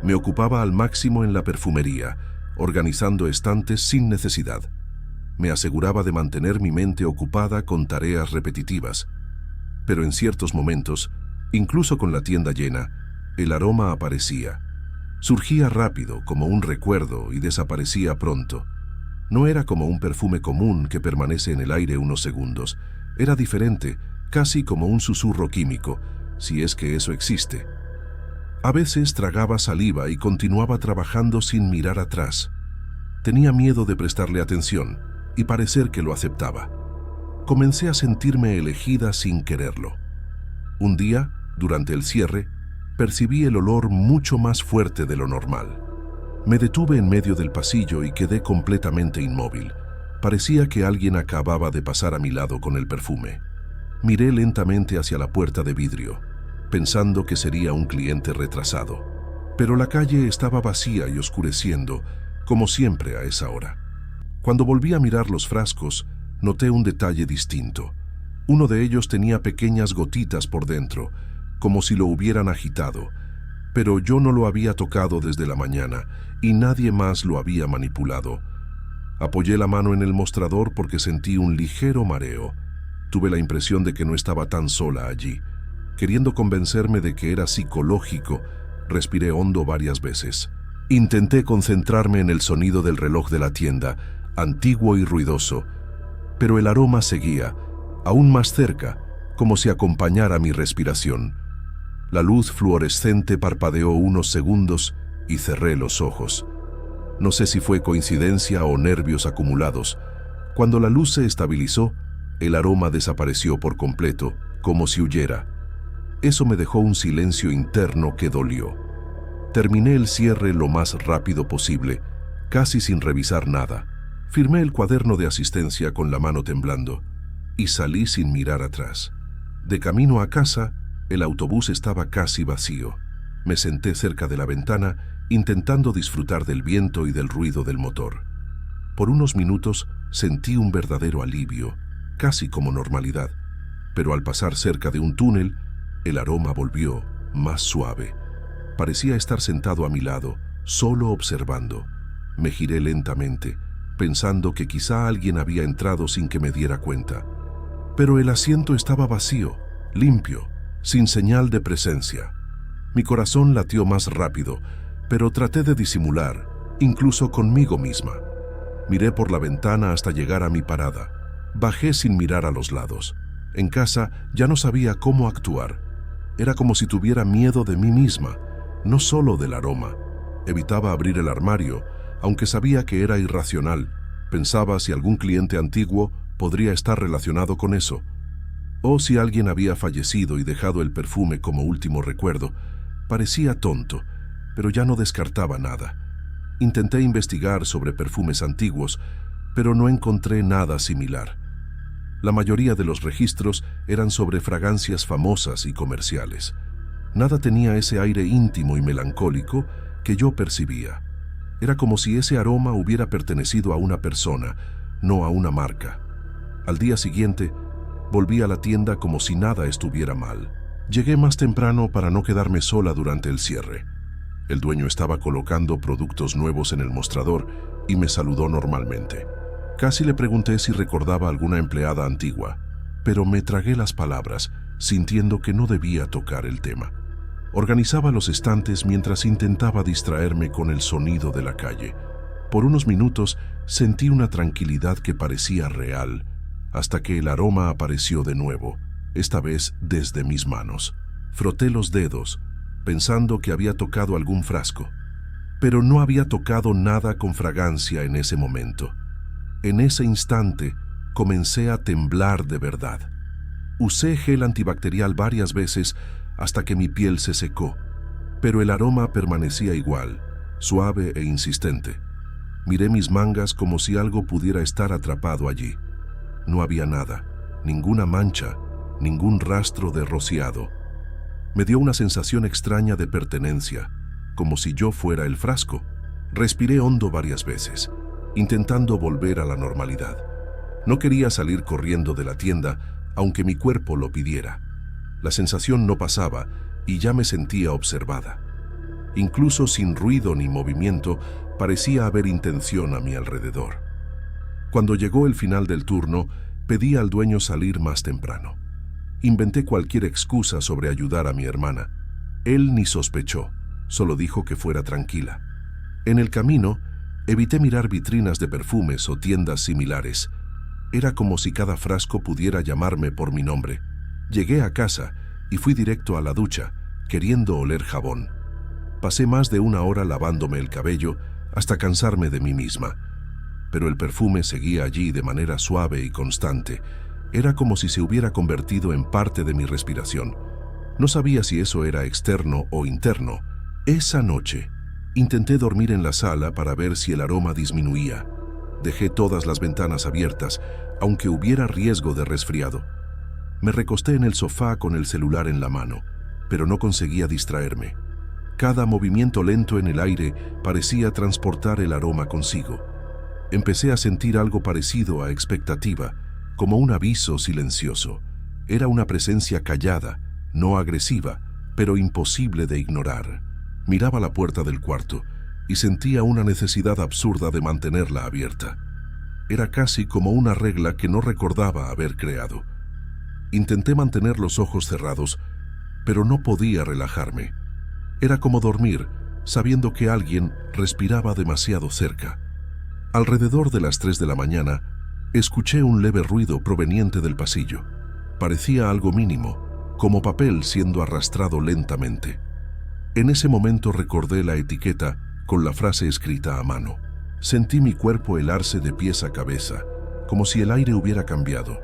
Me ocupaba al máximo en la perfumería, organizando estantes sin necesidad. Me aseguraba de mantener mi mente ocupada con tareas repetitivas. Pero en ciertos momentos, incluso con la tienda llena, el aroma aparecía. Surgía rápido, como un recuerdo, y desaparecía pronto. No era como un perfume común que permanece en el aire unos segundos. Era diferente, casi como un susurro químico, si es que eso existe. A veces tragaba saliva y continuaba trabajando sin mirar atrás. Tenía miedo de prestarle atención y parecer que lo aceptaba. Comencé a sentirme elegida sin quererlo. Un día, durante el cierre, percibí el olor mucho más fuerte de lo normal. Me detuve en medio del pasillo y quedé completamente inmóvil. Parecía que alguien acababa de pasar a mi lado con el perfume. Miré lentamente hacia la puerta de vidrio, pensando que sería un cliente retrasado. Pero la calle estaba vacía y oscureciendo, como siempre a esa hora. Cuando volví a mirar los frascos, noté un detalle distinto. Uno de ellos tenía pequeñas gotitas por dentro, como si lo hubieran agitado, pero yo no lo había tocado desde la mañana y nadie más lo había manipulado. Apoyé la mano en el mostrador porque sentí un ligero mareo. Tuve la impresión de que no estaba tan sola allí. Queriendo convencerme de que era psicológico, respiré hondo varias veces. Intenté concentrarme en el sonido del reloj de la tienda, antiguo y ruidoso, pero el aroma seguía, aún más cerca, como si acompañara mi respiración. La luz fluorescente parpadeó unos segundos y cerré los ojos. No sé si fue coincidencia o nervios acumulados. Cuando la luz se estabilizó, el aroma desapareció por completo, como si huyera. Eso me dejó un silencio interno que dolió. Terminé el cierre lo más rápido posible, casi sin revisar nada. Firmé el cuaderno de asistencia con la mano temblando y salí sin mirar atrás. De camino a casa, el autobús estaba casi vacío. Me senté cerca de la ventana, intentando disfrutar del viento y del ruido del motor. Por unos minutos sentí un verdadero alivio, casi como normalidad, pero al pasar cerca de un túnel, el aroma volvió más suave. Parecía estar sentado a mi lado, solo observando. Me giré lentamente, pensando que quizá alguien había entrado sin que me diera cuenta. Pero el asiento estaba vacío, limpio, sin señal de presencia. Mi corazón latió más rápido, pero traté de disimular, incluso conmigo misma. Miré por la ventana hasta llegar a mi parada. Bajé sin mirar a los lados. En casa ya no sabía cómo actuar. Era como si tuviera miedo de mí misma, no solo del aroma. Evitaba abrir el armario, aunque sabía que era irracional. Pensaba si algún cliente antiguo podría estar relacionado con eso, o si alguien había fallecido y dejado el perfume como último recuerdo. Parecía tonto, pero ya no descartaba nada. Intenté investigar sobre perfumes antiguos, pero no encontré nada similar. La mayoría de los registros eran sobre fragancias famosas y comerciales. Nada tenía ese aire íntimo y melancólico que yo percibía. Era como si ese aroma hubiera pertenecido a una persona, no a una marca. Al día siguiente, volví a la tienda como si nada estuviera mal. Llegué más temprano para no quedarme sola durante el cierre. El dueño estaba colocando productos nuevos en el mostrador y me saludó normalmente. Casi le pregunté si recordaba alguna empleada antigua, pero me tragué las palabras, sintiendo que no debía tocar el tema. Organizaba los estantes mientras intentaba distraerme con el sonido de la calle. Por unos minutos sentí una tranquilidad que parecía real, hasta que el aroma apareció de nuevo, esta vez desde mis manos. Froté los dedos, pensando que había tocado algún frasco, pero no había tocado nada con fragancia en ese momento. En ese instante, comencé a temblar de verdad. Usé gel antibacterial varias veces hasta que mi piel se secó, pero el aroma permanecía igual, suave e insistente. Miré mis mangas como si algo pudiera estar atrapado allí. No había nada, ninguna mancha, ningún rastro de rociado. Me dio una sensación extraña de pertenencia, como si yo fuera el frasco. Respiré hondo varias veces, intentando volver a la normalidad. No quería salir corriendo de la tienda, aunque mi cuerpo lo pidiera. La sensación no pasaba y ya me sentía observada. Incluso sin ruido ni movimiento, parecía haber intención a mi alrededor. Cuando llegó el final del turno, pedí al dueño salir más temprano. Inventé cualquier excusa sobre ayudar a mi hermana. Él ni sospechó, solo dijo que fuera tranquila. En el camino, evité mirar vitrinas de perfumes o tiendas similares. Era como si cada frasco pudiera llamarme por mi nombre. Llegué a casa y fui directo a la ducha, queriendo oler jabón. Pasé más de una hora lavándome el cabello hasta cansarme de mí misma. Pero el perfume seguía allí de manera suave y constante. Era como si se hubiera convertido en parte de mi respiración. No sabía si eso era externo o interno. Esa noche, Intenté dormir en la sala para ver si el aroma disminuía. Dejé todas las ventanas abiertas, aunque hubiera riesgo de resfriado. Me recosté en el sofá con el celular en la mano, pero no conseguía distraerme. Cada movimiento lento en el aire parecía transportar el aroma consigo. Empecé a sentir algo parecido a expectativa, como un aviso silencioso. Era una presencia callada, no agresiva, pero imposible de ignorar. Miraba la puerta del cuarto y sentía una necesidad absurda de mantenerla abierta. Era casi como una regla que no recordaba haber creado. Intenté mantener los ojos cerrados, pero no podía relajarme. Era como dormir, sabiendo que alguien respiraba demasiado cerca. Alrededor de las 3 de la mañana, escuché un leve ruido proveniente del pasillo. Parecía algo mínimo, como papel siendo arrastrado lentamente. En ese momento recordé la etiqueta con la frase escrita a mano. Sentí mi cuerpo helarse de pies a cabeza, como si el aire hubiera cambiado.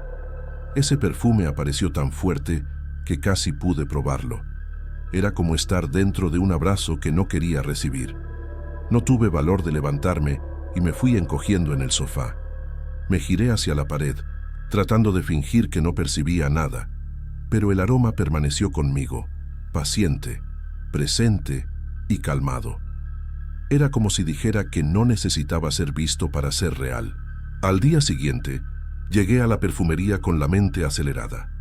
Ese perfume apareció tan fuerte que casi pude probarlo. Era como estar dentro de un abrazo que no quería recibir. No tuve valor de levantarme y me fui encogiendo en el sofá. Me giré hacia la pared, tratando de fingir que no percibía nada, pero el aroma permaneció conmigo, paciente, presente y calmado. Era como si dijera que no necesitaba ser visto para ser real. Al día siguiente, llegué a la perfumería con la mente acelerada.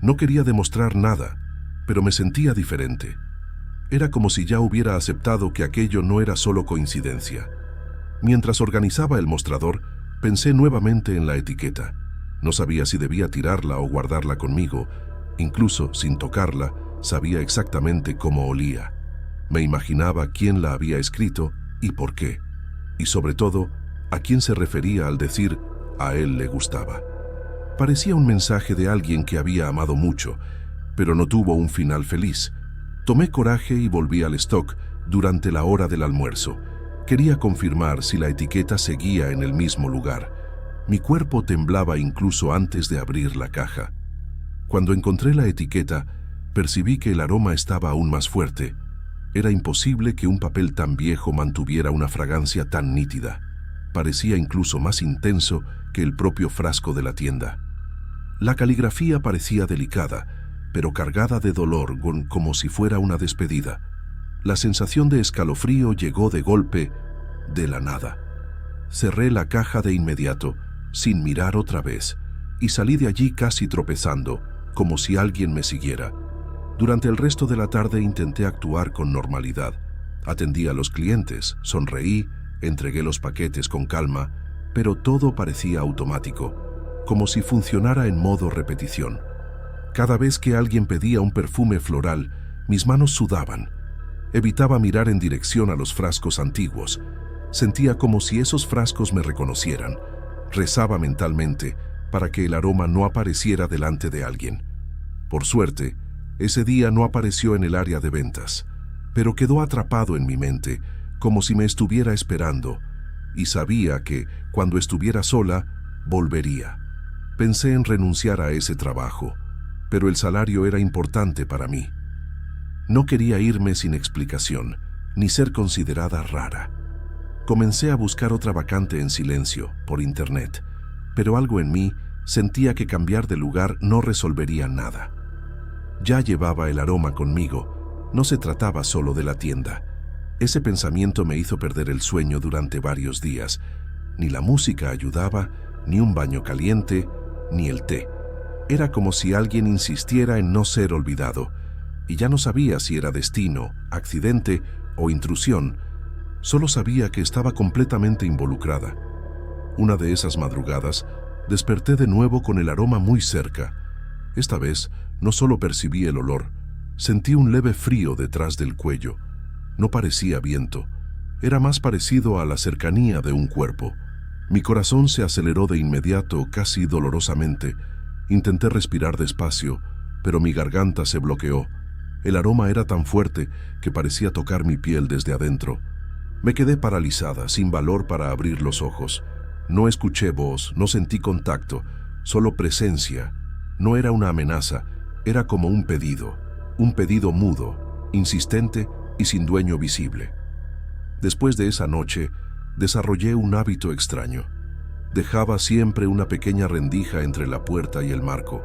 No quería demostrar nada, pero me sentía diferente. Era como si ya hubiera aceptado que aquello no era solo coincidencia. Mientras organizaba el mostrador, pensé nuevamente en la etiqueta. No sabía si debía tirarla o guardarla conmigo. Incluso sin tocarla, sabía exactamente cómo olía. Me imaginaba quién la había escrito y por qué. Y sobre todo, a quién se refería al decir a él le gustaba. Parecía un mensaje de alguien que había amado mucho, pero no tuvo un final feliz. Tomé coraje y volví al stock durante la hora del almuerzo. Quería confirmar si la etiqueta seguía en el mismo lugar. Mi cuerpo temblaba incluso antes de abrir la caja. Cuando encontré la etiqueta, percibí que el aroma estaba aún más fuerte. Era imposible que un papel tan viejo mantuviera una fragancia tan nítida. Parecía incluso más intenso que el propio frasco de la tienda. La caligrafía parecía delicada, pero cargada de dolor, como si fuera una despedida. La sensación de escalofrío llegó de golpe, de la nada. Cerré la caja de inmediato, sin mirar otra vez, y salí de allí casi tropezando, como si alguien me siguiera. Durante el resto de la tarde intenté actuar con normalidad. Atendí a los clientes, sonreí, entregué los paquetes con calma, pero todo parecía automático, como si funcionara en modo repetición. Cada vez que alguien pedía un perfume floral, mis manos sudaban. Evitaba mirar en dirección a los frascos antiguos. Sentía como si esos frascos me reconocieran. Rezaba mentalmente para que el aroma no apareciera delante de alguien. Por suerte, ese día no apareció en el área de ventas, pero quedó atrapado en mi mente, como si me estuviera esperando, y sabía que, cuando estuviera sola, volvería. Pensé en renunciar a ese trabajo, pero el salario era importante para mí. No quería irme sin explicación, ni ser considerada rara. Comencé a buscar otra vacante en silencio, por internet, pero algo en mí sentía que cambiar de lugar no resolvería nada. Ya llevaba el aroma conmigo, no se trataba solo de la tienda. Ese pensamiento me hizo perder el sueño durante varios días. Ni la música ayudaba, ni un baño caliente, ni el té. Era como si alguien insistiera en no ser olvidado, y ya no sabía si era destino, accidente o intrusión. Solo sabía que estaba completamente involucrada. Una de esas madrugadas, desperté de nuevo con el aroma muy cerca. Esta vez, no solo percibí el olor, sentí un leve frío detrás del cuello. No parecía viento, era más parecido a la cercanía de un cuerpo. Mi corazón se aceleró de inmediato, casi dolorosamente. Intenté respirar despacio, pero mi garganta se bloqueó. El aroma era tan fuerte que parecía tocar mi piel desde adentro. Me quedé paralizada, sin valor para abrir los ojos. No escuché voz, no sentí contacto, solo presencia. No era una amenaza, era como un pedido mudo, insistente y sin dueño visible. Después de esa noche, desarrollé un hábito extraño. Dejaba siempre una pequeña rendija entre la puerta y el marco.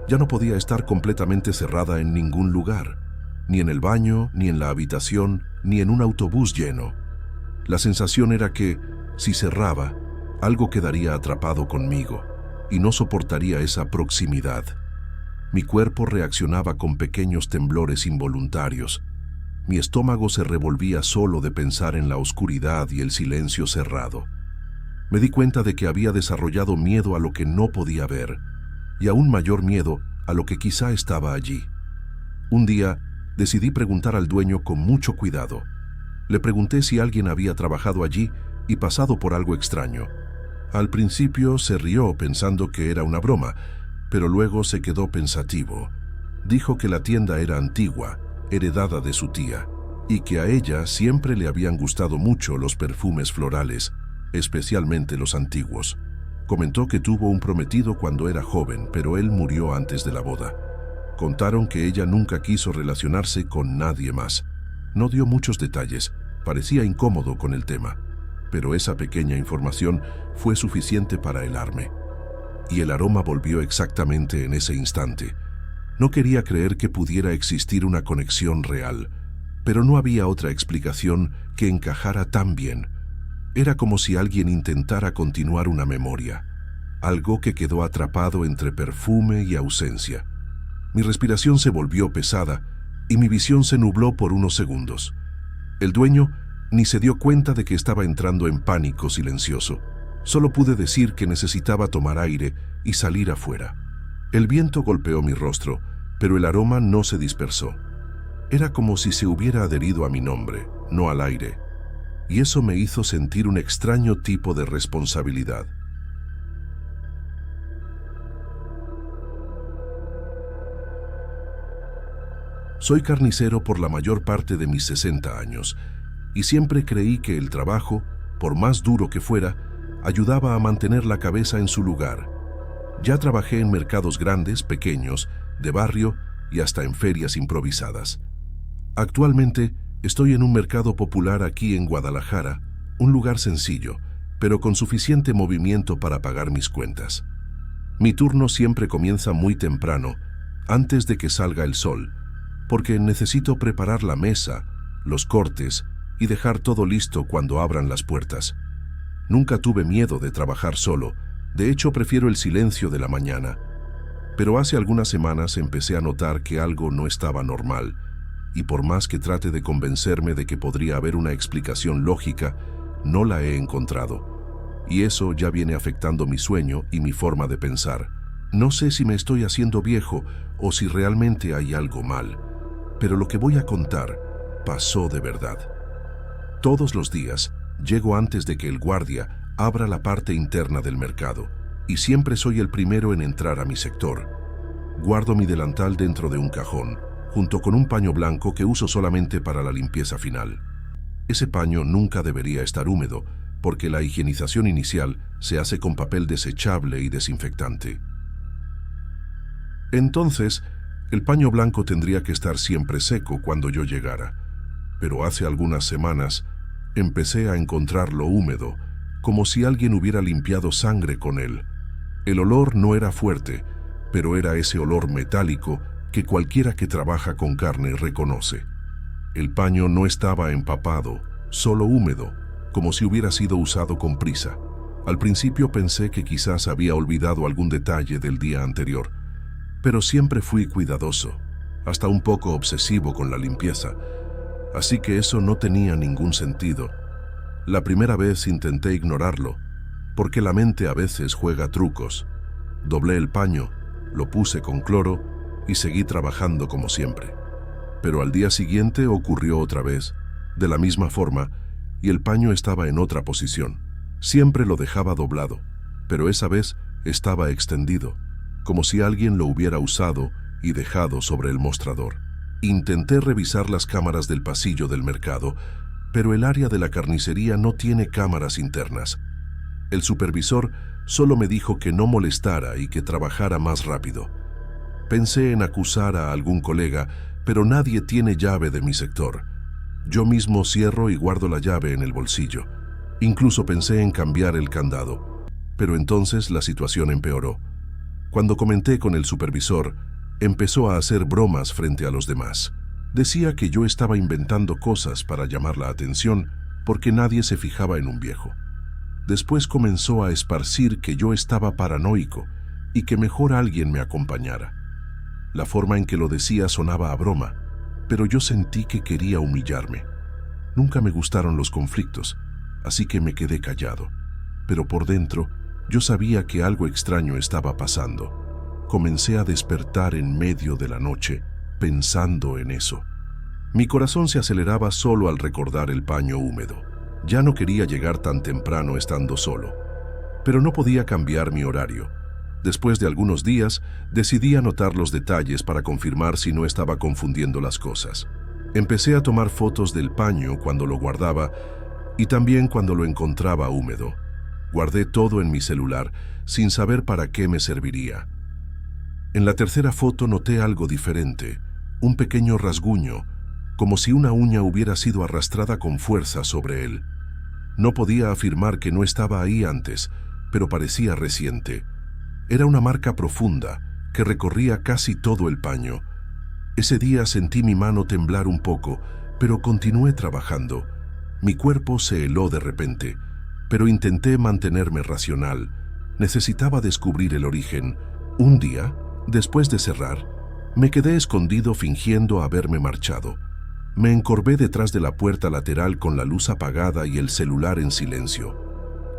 Ya no podía estar completamente cerrada en ningún lugar, ni en el baño, ni en la habitación, ni en un autobús lleno. La sensación era que, si cerraba, algo quedaría atrapado conmigo y no soportaría esa proximidad. Mi cuerpo reaccionaba con pequeños temblores involuntarios. Mi estómago se revolvía solo de pensar en la oscuridad y el silencio cerrado. Me di cuenta de que había desarrollado miedo a lo que no podía ver, y aún mayor miedo a lo que quizá estaba allí. Un día, decidí preguntar al dueño con mucho cuidado. Le pregunté si alguien había trabajado allí y pasado por algo extraño. Al principio se rió pensando que era una broma, pero luego se quedó pensativo. Dijo que la tienda era antigua, heredada de su tía, y que a ella siempre le habían gustado mucho los perfumes florales, especialmente los antiguos. Comentó que tuvo un prometido cuando era joven, pero él murió antes de la boda. Contaron que ella nunca quiso relacionarse con nadie más. No dio muchos detalles, parecía incómodo con el tema, pero esa pequeña información fue suficiente para helarme. Y el aroma volvió exactamente en ese instante. No quería creer que pudiera existir una conexión real, pero no había otra explicación que encajara tan bien. Era como si alguien intentara continuar una memoria, algo que quedó atrapado entre perfume y ausencia. Mi respiración se volvió pesada y mi visión se nubló por unos segundos. El dueño ni se dio cuenta de que estaba entrando en pánico silencioso. Solo pude decir que necesitaba tomar aire y salir afuera. El viento golpeó mi rostro, pero el aroma no se dispersó. Era como si se hubiera adherido a mi nombre, no al aire. Y eso me hizo sentir un extraño tipo de responsabilidad. Soy carnicero por la mayor parte de mis 60 años, y siempre creí que el trabajo, por más duro que fuera, ayudaba a mantener la cabeza en su lugar. Ya trabajé en mercados grandes, pequeños, de barrio y hasta en ferias improvisadas. Actualmente estoy en un mercado popular aquí en Guadalajara, un lugar sencillo, pero con suficiente movimiento para pagar mis cuentas. Mi turno siempre comienza muy temprano, antes de que salga el sol, porque necesito preparar la mesa, los cortes y dejar todo listo cuando abran las puertas. Nunca tuve miedo de trabajar solo, de hecho prefiero el silencio de la mañana. Pero hace algunas semanas empecé a notar que algo no estaba normal, y por más que trate de convencerme de que podría haber una explicación lógica, no la he encontrado. Y eso ya viene afectando mi sueño y mi forma de pensar. No sé si me estoy haciendo viejo o si realmente hay algo mal, pero lo que voy a contar pasó de verdad. Todos los días llego antes de que el guardia abra la parte interna del mercado, y siempre soy el primero en entrar a mi sector. Guardo mi delantal dentro de un cajón, junto con un paño blanco que uso solamente para la limpieza final. Ese paño nunca debería estar húmedo, porque la higienización inicial se hace con papel desechable y desinfectante. Entonces, el paño blanco tendría que estar siempre seco cuando yo llegara, pero hace algunas semanas empecé a encontrarlo húmedo, como si alguien hubiera limpiado sangre con él. El olor no era fuerte, pero era ese olor metálico que cualquiera que trabaja con carne reconoce. El paño no estaba empapado, solo húmedo, como si hubiera sido usado con prisa. Al principio pensé que quizás había olvidado algún detalle del día anterior, pero siempre fui cuidadoso, hasta un poco obsesivo con la limpieza, así que eso no tenía ningún sentido. La primera vez intenté ignorarlo, porque la mente a veces juega trucos. Doblé el paño, lo puse con cloro y seguí trabajando como siempre. Pero al día siguiente ocurrió otra vez, de la misma forma, y el paño estaba en otra posición. Siempre lo dejaba doblado, pero esa vez estaba extendido, como si alguien lo hubiera usado y dejado sobre el mostrador. Intenté revisar las cámaras del pasillo del mercado, pero el área de la carnicería no tiene cámaras internas. El supervisor solo me dijo que no molestara y que trabajara más rápido. Pensé en acusar a algún colega, pero nadie tiene llave de mi sector. Yo mismo cierro y guardo la llave en el bolsillo. Incluso pensé en cambiar el candado, pero entonces la situación empeoró. Cuando comenté con el supervisor, empezó a hacer bromas frente a los demás. Decía que yo estaba inventando cosas para llamar la atención porque nadie se fijaba en un viejo. Después comenzó a esparcir que yo estaba paranoico y que mejor alguien me acompañara. La forma en que lo decía sonaba a broma, pero yo sentí que quería humillarme. Nunca me gustaron los conflictos, así que me quedé callado. Pero por dentro, yo sabía que algo extraño estaba pasando. Comencé a despertar en medio de la noche, pensando en eso. Mi corazón se aceleraba solo al recordar el paño húmedo. Ya no quería llegar tan temprano estando solo, pero no podía cambiar mi horario. Después de algunos días, decidí anotar los detalles para confirmar si no estaba confundiendo las cosas. Empecé a tomar fotos del paño cuando lo guardaba y también cuando lo encontraba húmedo. Guardé todo en mi celular, sin saber para qué me serviría. En la tercera foto noté algo diferente, un pequeño rasguño, como si una uña hubiera sido arrastrada con fuerza sobre él. No podía afirmar que no estaba ahí antes, pero parecía reciente. Era una marca profunda que recorría casi todo el paño. Ese día sentí mi mano temblar un poco, pero continué trabajando. Mi cuerpo se heló de repente, pero intenté mantenerme racional. Necesitaba descubrir el origen. Un día, después de cerrar, me quedé escondido fingiendo haberme marchado. Me encorvé detrás de la puerta lateral con la luz apagada y el celular en silencio.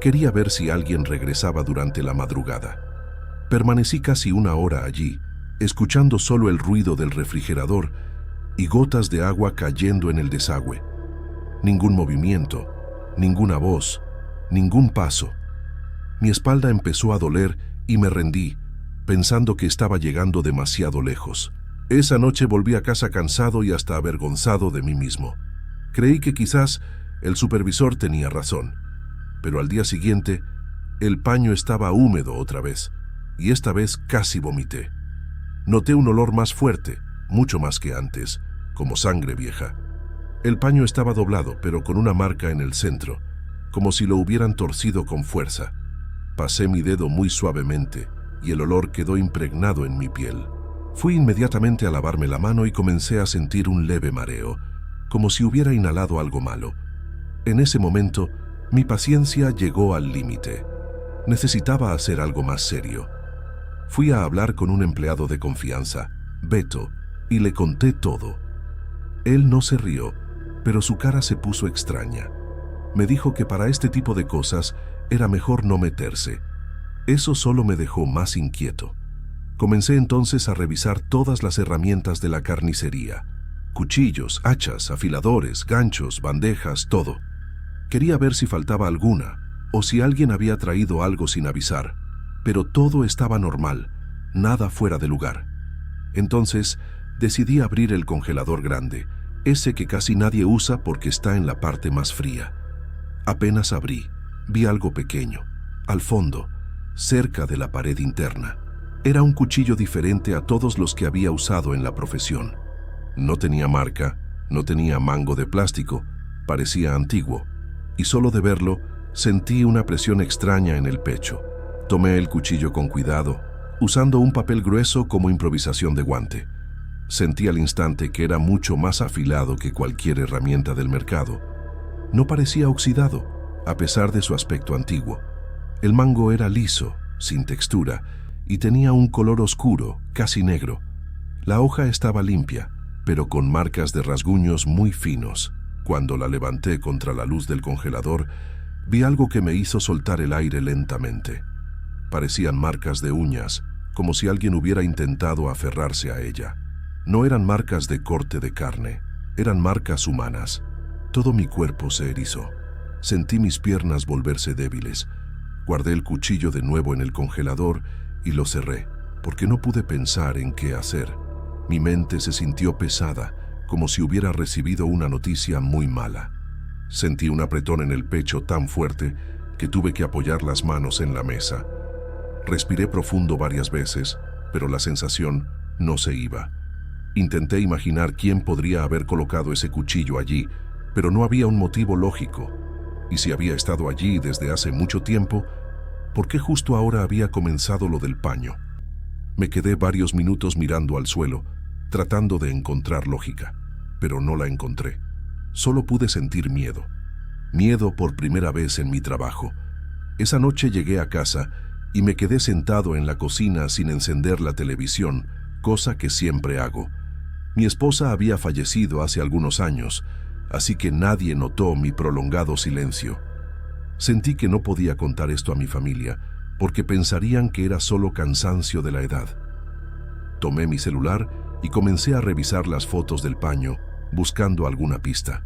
Quería ver si alguien regresaba durante la madrugada. Permanecí casi una hora allí, escuchando solo el ruido del refrigerador y gotas de agua cayendo en el desagüe. Ningún movimiento, ninguna voz, ningún paso. Mi espalda empezó a doler y me rendí, pensando que estaba llegando demasiado lejos. Esa noche volví a casa cansado y hasta avergonzado de mí mismo. Creí que quizás el supervisor tenía razón, pero al día siguiente el paño estaba húmedo otra vez, y esta vez casi vomité. Noté un olor más fuerte, mucho más que antes, como sangre vieja. El paño estaba doblado, pero con una marca en el centro, como si lo hubieran torcido con fuerza. Pasé mi dedo muy suavemente, y el olor quedó impregnado en mi piel. Fui inmediatamente a lavarme la mano y comencé a sentir un leve mareo, como si hubiera inhalado algo malo. En ese momento, mi paciencia llegó al límite. Necesitaba hacer algo más serio. Fui a hablar con un empleado de confianza, Beto, y le conté todo. Él no se rió, pero su cara se puso extraña. Me dijo que para este tipo de cosas era mejor no meterse. Eso solo me dejó más inquieto. Comencé entonces a revisar todas las herramientas de la carnicería. Cuchillos, hachas, afiladores, ganchos, bandejas, todo. Quería ver si faltaba alguna, o si alguien había traído algo sin avisar. Pero todo estaba normal, nada fuera de lugar. Entonces, decidí abrir el congelador grande, ese que casi nadie usa porque está en la parte más fría. Apenas abrí, vi algo pequeño, al fondo, cerca de la pared interna. Era un cuchillo diferente a todos los que había usado en la profesión. No tenía marca, no tenía mango de plástico, parecía antiguo, y solo de verlo sentí una presión extraña en el pecho. Tomé el cuchillo con cuidado, usando un papel grueso como improvisación de guante. Sentí al instante que era mucho más afilado que cualquier herramienta del mercado. No parecía oxidado, a pesar de su aspecto antiguo. El mango era liso, sin textura, y tenía un color oscuro, casi negro. La hoja estaba limpia, pero con marcas de rasguños muy finos. Cuando la levanté contra la luz del congelador, vi algo que me hizo soltar el aire lentamente. Parecían marcas de uñas, como si alguien hubiera intentado aferrarse a ella. No eran marcas de corte de carne, eran marcas humanas. Todo mi cuerpo se erizó. Sentí mis piernas volverse débiles. Guardé el cuchillo de nuevo en el congelador y lo cerré, porque no pude pensar en qué hacer. Mi mente se sintió pesada, como si hubiera recibido una noticia muy mala. Sentí un apretón en el pecho tan fuerte que tuve que apoyar las manos en la mesa. Respiré profundo varias veces, pero la sensación no se iba. Intenté imaginar quién podría haber colocado ese cuchillo allí, pero no había un motivo lógico. Y si había estado allí desde hace mucho tiempo, ¿por qué justo ahora había comenzado lo del paño? Me quedé varios minutos mirando al suelo, tratando de encontrar lógica, pero no la encontré. Solo pude sentir miedo. Miedo por primera vez en mi trabajo. Esa noche llegué a casa y me quedé sentado en la cocina sin encender la televisión, cosa que siempre hago. Mi esposa había fallecido hace algunos años, así que nadie notó mi prolongado silencio. Sentí que no podía contar esto a mi familia, porque pensarían que era solo cansancio de la edad. Tomé mi celular y comencé a revisar las fotos del paño, buscando alguna pista.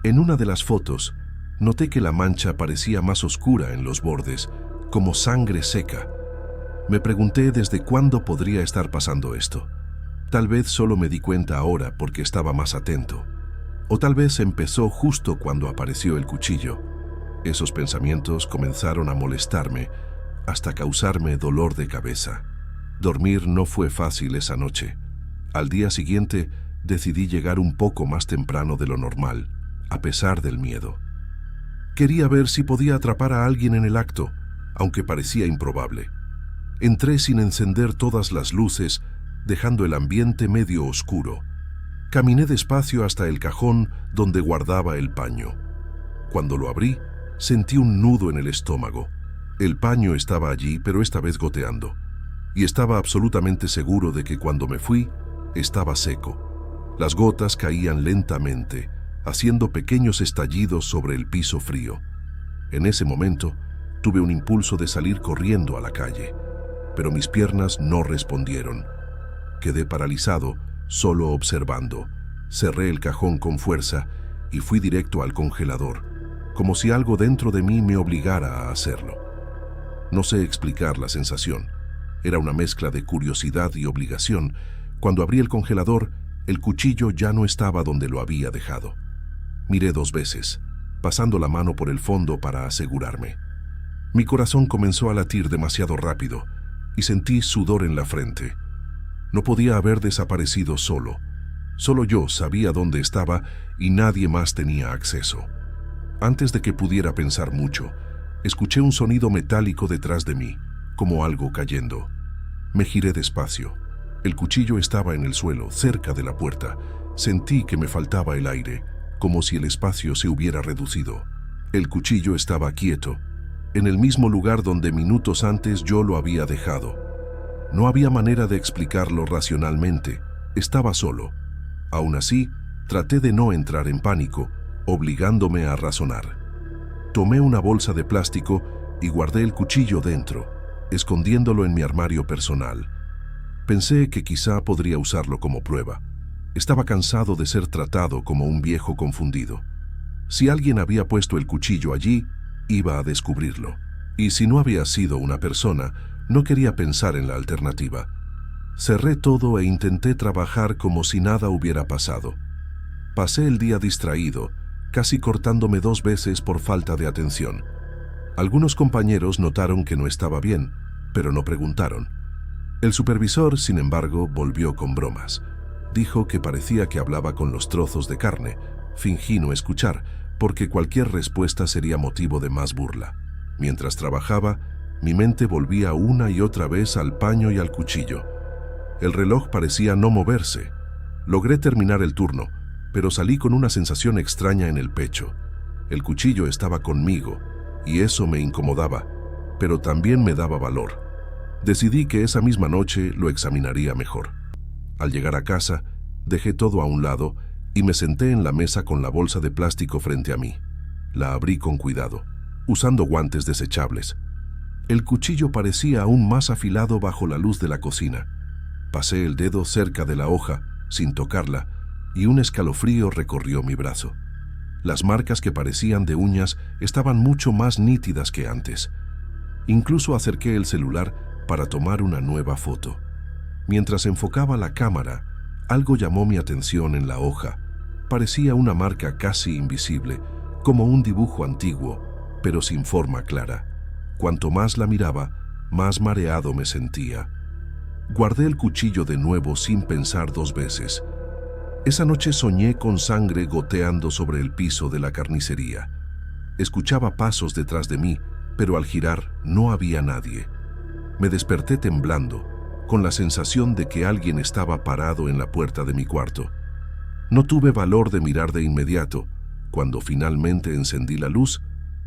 En una de las fotos, noté que la mancha parecía más oscura en los bordes, como sangre seca. Me pregunté desde cuándo podría estar pasando esto. Tal vez solo me di cuenta ahora porque estaba más atento. O tal vez empezó justo cuando apareció el cuchillo. Esos pensamientos comenzaron a molestarme hasta causarme dolor de cabeza. Dormir no fue fácil esa noche. Al día siguiente decidí llegar un poco más temprano de lo normal, a pesar del miedo. Quería ver si podía atrapar a alguien en el acto, aunque parecía improbable. Entré sin encender todas las luces, dejando el ambiente medio oscuro. Caminé despacio hasta el cajón donde guardaba el paño. Cuando lo abrí, sentí un nudo en el estómago. El paño estaba allí, pero esta vez goteando. Y estaba absolutamente seguro de que cuando me fui, estaba seco. Las gotas caían lentamente, haciendo pequeños estallidos sobre el piso frío. En ese momento, tuve un impulso de salir corriendo a la calle, pero mis piernas no respondieron. Quedé paralizado, solo observando. Cerré el cajón con fuerza y fui directo al congelador, como si algo dentro de mí me obligara a hacerlo. No sé explicar la sensación. Era una mezcla de curiosidad y obligación. Cuando abrí el congelador, el cuchillo ya no estaba donde lo había dejado. Miré 2 veces, pasando la mano por el fondo para asegurarme. Mi corazón comenzó a latir demasiado rápido y sentí sudor en la frente. No podía haber desaparecido solo. Solo yo sabía dónde estaba y nadie más tenía acceso. Antes de que pudiera pensar mucho, escuché un sonido metálico detrás de mí, como algo cayendo. Me giré despacio. El cuchillo estaba en el suelo, cerca de la puerta. Sentí que me faltaba el aire, como si el espacio se hubiera reducido. El cuchillo estaba quieto, en el mismo lugar donde minutos antes yo lo había dejado. No había manera de explicarlo racionalmente. Estaba solo. Aún así, traté de no entrar en pánico, obligándome a razonar. Tomé una bolsa de plástico y guardé el cuchillo dentro, escondiéndolo en mi armario personal. Pensé que quizá podría usarlo como prueba. Estaba cansado de ser tratado como un viejo confundido. Si alguien había puesto el cuchillo allí, iba a descubrirlo. Y si no había sido una persona, no quería pensar en la alternativa. Cerré todo e intenté trabajar como si nada hubiera pasado. Pasé el día distraído, casi cortándome 2 veces por falta de atención. Algunos compañeros notaron que no estaba bien, pero no preguntaron. El supervisor, sin embargo, volvió con bromas. Dijo que parecía que hablaba con los trozos de carne. Fingí no escuchar, porque cualquier respuesta sería motivo de más burla. Mientras trabajaba, mi mente volvía una y otra vez al paño y al cuchillo. El reloj parecía no moverse. Logré terminar el turno, pero salí con una sensación extraña en el pecho. El cuchillo estaba conmigo, y eso me incomodaba, pero también me daba valor. Decidí que esa misma noche lo examinaría mejor. Al llegar a casa, dejé todo a un lado y me senté en la mesa con la bolsa de plástico frente a mí. La abrí con cuidado, usando guantes desechables. El cuchillo parecía aún más afilado bajo la luz de la cocina. Pasé el dedo cerca de la hoja, sin tocarla, y un escalofrío recorrió mi brazo. Las marcas que parecían de uñas estaban mucho más nítidas que antes. Incluso acerqué el celular para tomar una nueva foto. Mientras enfocaba la cámara, algo llamó mi atención en la hoja. Parecía una marca casi invisible, como un dibujo antiguo, pero sin forma clara. Cuanto más la miraba, más mareado me sentía. Guardé el cuchillo de nuevo sin pensar 2 veces. Esa noche soñé con sangre goteando sobre el piso de la carnicería. Escuchaba pasos detrás de mí, pero al girar no había nadie. Me desperté temblando, con la sensación de que alguien estaba parado en la puerta de mi cuarto. No tuve valor de mirar de inmediato. Cuando finalmente encendí la luz,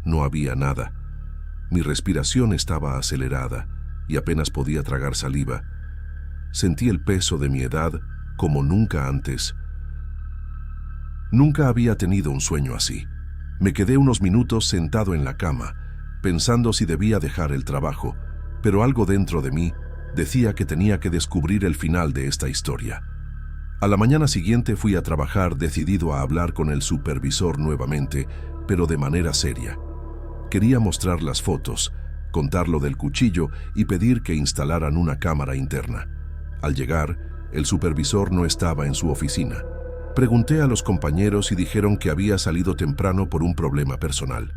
no había nada. Mi respiración estaba acelerada y apenas podía tragar saliva. Sentí el peso de mi edad como nunca antes. Nunca había tenido un sueño así. Me quedé unos minutos sentado en la cama, pensando si debía dejar el trabajo, pero algo dentro de mí decía que tenía que descubrir el final de esta historia. A la mañana siguiente fui a trabajar decidido a hablar con el supervisor nuevamente, pero de manera seria. Quería mostrar las fotos, contar lo del cuchillo y pedir que instalaran una cámara interna. Al llegar, el supervisor no estaba en su oficina. Pregunté a los compañeros y dijeron que había salido temprano por un problema personal.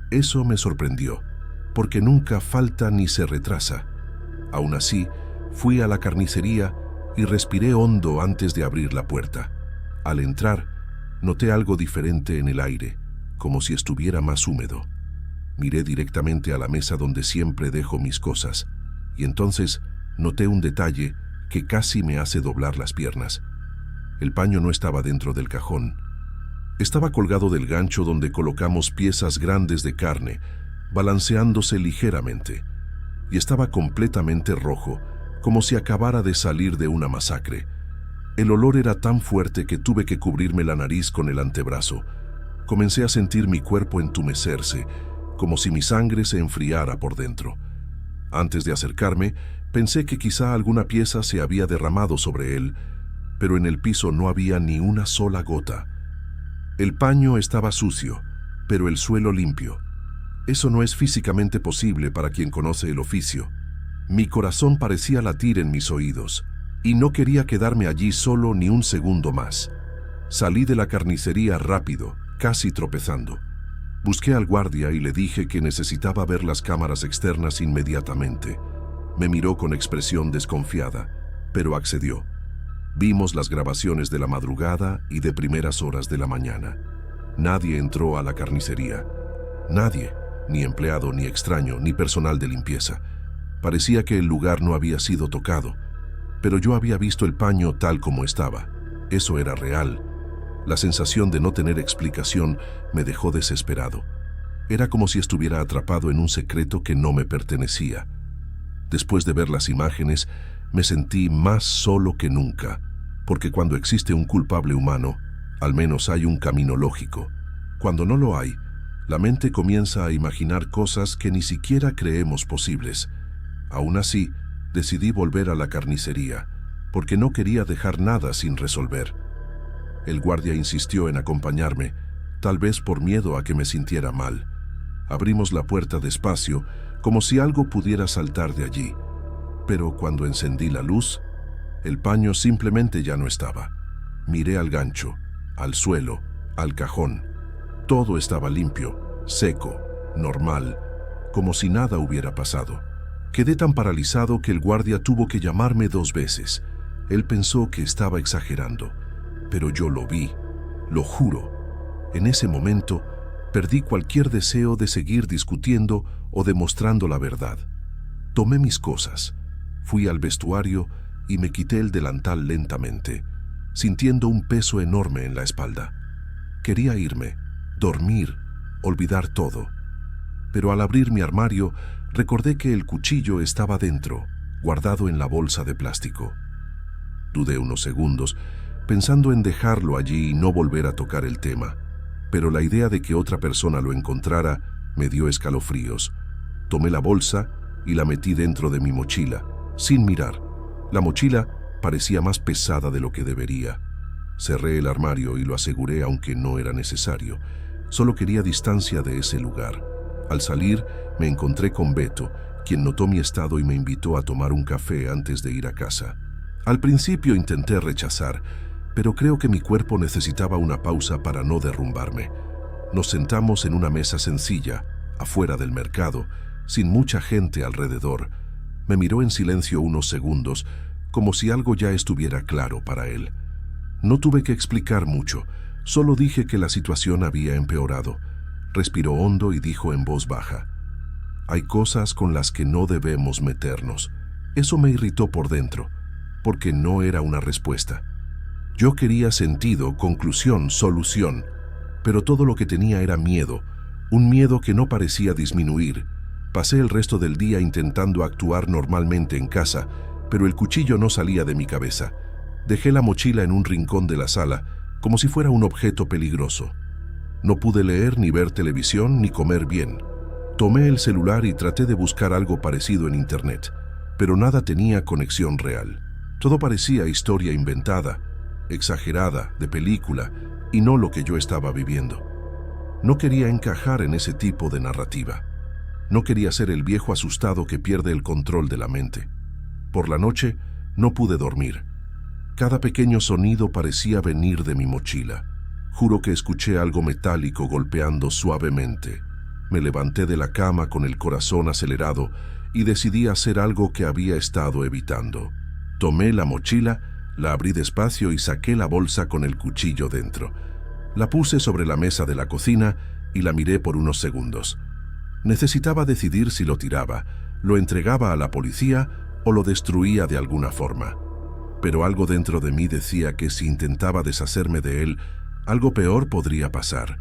Eso me sorprendió, porque nunca falta ni se retrasa. Aún así, fui a la carnicería y respiré hondo antes de abrir la puerta. Al entrar, noté algo diferente en el aire, como si estuviera más húmedo. Miré directamente a la mesa donde siempre dejo mis cosas, y entonces noté un detalle que casi me hace doblar las piernas. El paño no estaba dentro del cajón. Estaba colgado del gancho donde colocamos piezas grandes de carne, balanceándose ligeramente, y estaba completamente rojo, como si acabara de salir de una masacre. El olor era tan fuerte que tuve que cubrirme la nariz con el antebrazo. Comencé a sentir mi cuerpo entumecerse, como si mi sangre se enfriara por dentro. Antes de acercarme, pensé que quizá alguna pieza se había derramado sobre él, pero en el piso no había ni una sola gota. El paño estaba sucio, pero el suelo limpio. Eso no es físicamente posible para quien conoce el oficio. Mi corazón parecía latir en mis oídos, y no quería quedarme allí solo ni un segundo más. Salí de la carnicería rápido, casi tropezando. Busqué al guardia y le dije que necesitaba ver las cámaras externas inmediatamente. Me miró con expresión desconfiada, pero accedió. Vimos las grabaciones de la madrugada y de primeras horas de la mañana. Nadie entró a la carnicería. Nadie, ni empleado, ni extraño, ni personal de limpieza. Parecía que el lugar no había sido tocado, pero yo había visto el paño tal como estaba. Eso era real. La sensación de no tener explicación me dejó desesperado. Era como si estuviera atrapado en un secreto que no me pertenecía. Después de ver las imágenes, me sentí más solo que nunca, porque cuando existe un culpable humano, al menos hay un camino lógico. Cuando no lo hay, la mente comienza a imaginar cosas que ni siquiera creemos posibles. Aún así, decidí volver a la carnicería, porque no quería dejar nada sin resolver. El guardia insistió en acompañarme, tal vez por miedo a que me sintiera mal. Abrimos la puerta despacio, como si algo pudiera saltar de allí. Pero cuando encendí la luz, el paño simplemente ya no estaba. Miré al gancho, al suelo, al cajón. Todo estaba limpio, seco, normal, como si nada hubiera pasado. Quedé tan paralizado que el guardia tuvo que llamarme 2 veces. Él pensó que estaba exagerando, pero yo lo vi, lo juro. En ese momento, perdí cualquier deseo de seguir discutiendo o demostrando la verdad. Tomé mis cosas, fui al vestuario y me quité el delantal lentamente, sintiendo un peso enorme en la espalda. Quería irme, dormir, olvidar todo. Pero al abrir mi armario, recordé que el cuchillo estaba dentro, guardado en la bolsa de plástico. Dudé unos segundos, pensando en dejarlo allí y no volver a tocar el tema, pero la idea de que otra persona lo encontrara me dio escalofríos. Tomé la bolsa y la metí dentro de mi mochila, sin mirar. La mochila parecía más pesada de lo que debería. Cerré el armario y lo aseguré aunque no era necesario. Solo quería distancia de ese lugar. Al salir, me encontré con Beto, quien notó mi estado y me invitó a tomar un café antes de ir a casa. Al principio intenté rechazar, pero creo que mi cuerpo necesitaba una pausa para no derrumbarme. Nos sentamos en una mesa sencilla, afuera del mercado, sin mucha gente alrededor. Me miró en silencio unos segundos, como si algo ya estuviera claro para él. No tuve que explicar mucho, solo dije que la situación había empeorado. Respiró hondo y dijo en voz baja: «Hay cosas con las que no debemos meternos». Eso me irritó por dentro, porque no era una respuesta. Yo quería sentido, conclusión, solución, pero todo lo que tenía era miedo, un miedo que no parecía disminuir. Pasé el resto del día intentando actuar normalmente en casa, pero el cuchillo no salía de mi cabeza. Dejé la mochila en un rincón de la sala, como si fuera un objeto peligroso. No pude leer, ni ver televisión, ni comer bien. Tomé el celular y traté de buscar algo parecido en internet, pero nada tenía conexión real. Todo parecía historia inventada, exagerada, de película, y no lo que yo estaba viviendo. No quería encajar en ese tipo de narrativa. No quería ser el viejo asustado que pierde el control de la mente. Por la noche no pude dormir. Cada pequeño sonido parecía venir de mi mochila. Juro que escuché algo metálico golpeando suavemente. Me levanté de la cama con el corazón acelerado y decidí hacer algo que había estado evitando. Tomé la mochila, la abrí despacio y saqué la bolsa con el cuchillo dentro. La puse sobre la mesa de la cocina y la miré por unos segundos. Necesitaba decidir si lo tiraba, lo entregaba a la policía o lo destruía de alguna forma. Pero algo dentro de mí decía que si intentaba deshacerme de él, algo peor podría pasar.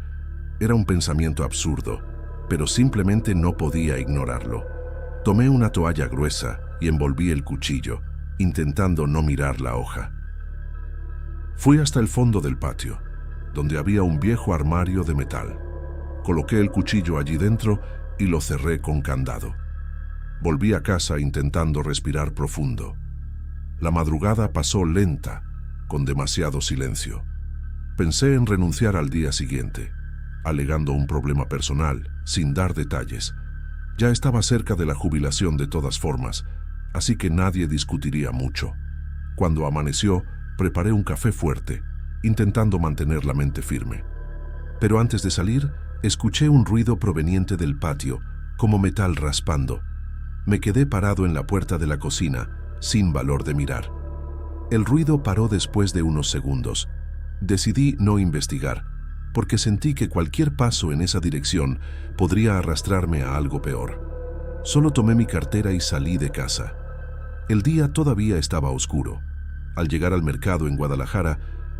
Era un pensamiento absurdo, pero simplemente no podía ignorarlo. Tomé una toalla gruesa y envolví el cuchillo, intentando no mirar la hoja. Fui hasta el fondo del patio, donde había un viejo armario de metal. Coloqué el cuchillo allí dentro y lo cerré con candado. Volví a casa intentando respirar profundo. La madrugada pasó lenta, con demasiado silencio. Pensé en renunciar al día siguiente, alegando un problema personal, sin dar detalles. Ya estaba cerca de la jubilación de todas formas, así que nadie discutiría mucho. Cuando amaneció, preparé un café fuerte, intentando mantener la mente firme. Pero antes de salir, escuché un ruido proveniente del patio, como metal raspando. Me quedé parado en la puerta de la cocina, sin valor de mirar. El ruido paró después de unos segundos. Decidí no investigar, porque sentí que cualquier paso en esa dirección podría arrastrarme a algo peor. Solo tomé mi cartera y salí de casa. El día todavía estaba oscuro. Al llegar al mercado en Guadalajara,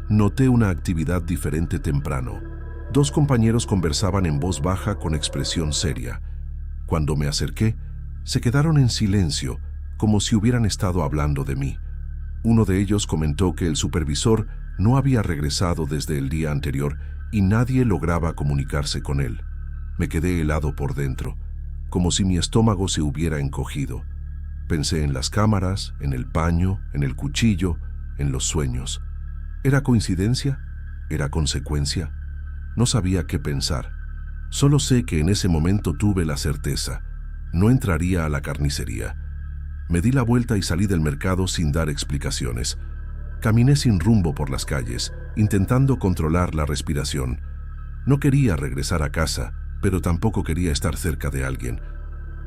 noté una actividad diferente temprano. Dos compañeros conversaban en voz baja con expresión seria. Cuando me acerqué, se quedaron en silencio, como si hubieran estado hablando de mí. Uno de ellos comentó que el supervisor no había regresado desde el día anterior y nadie lograba comunicarse con él. Me quedé helado por dentro, como si mi estómago se hubiera encogido. Pensé en las cámaras, en el paño, en el cuchillo, en los sueños. ¿Era coincidencia? ¿Era consecuencia? No sabía qué pensar. Solo sé que en ese momento tuve la certeza. No entraría a la carnicería. Me di la vuelta y salí del mercado sin dar explicaciones. Caminé sin rumbo por las calles, intentando controlar la respiración. No quería regresar a casa, pero tampoco quería estar cerca de alguien.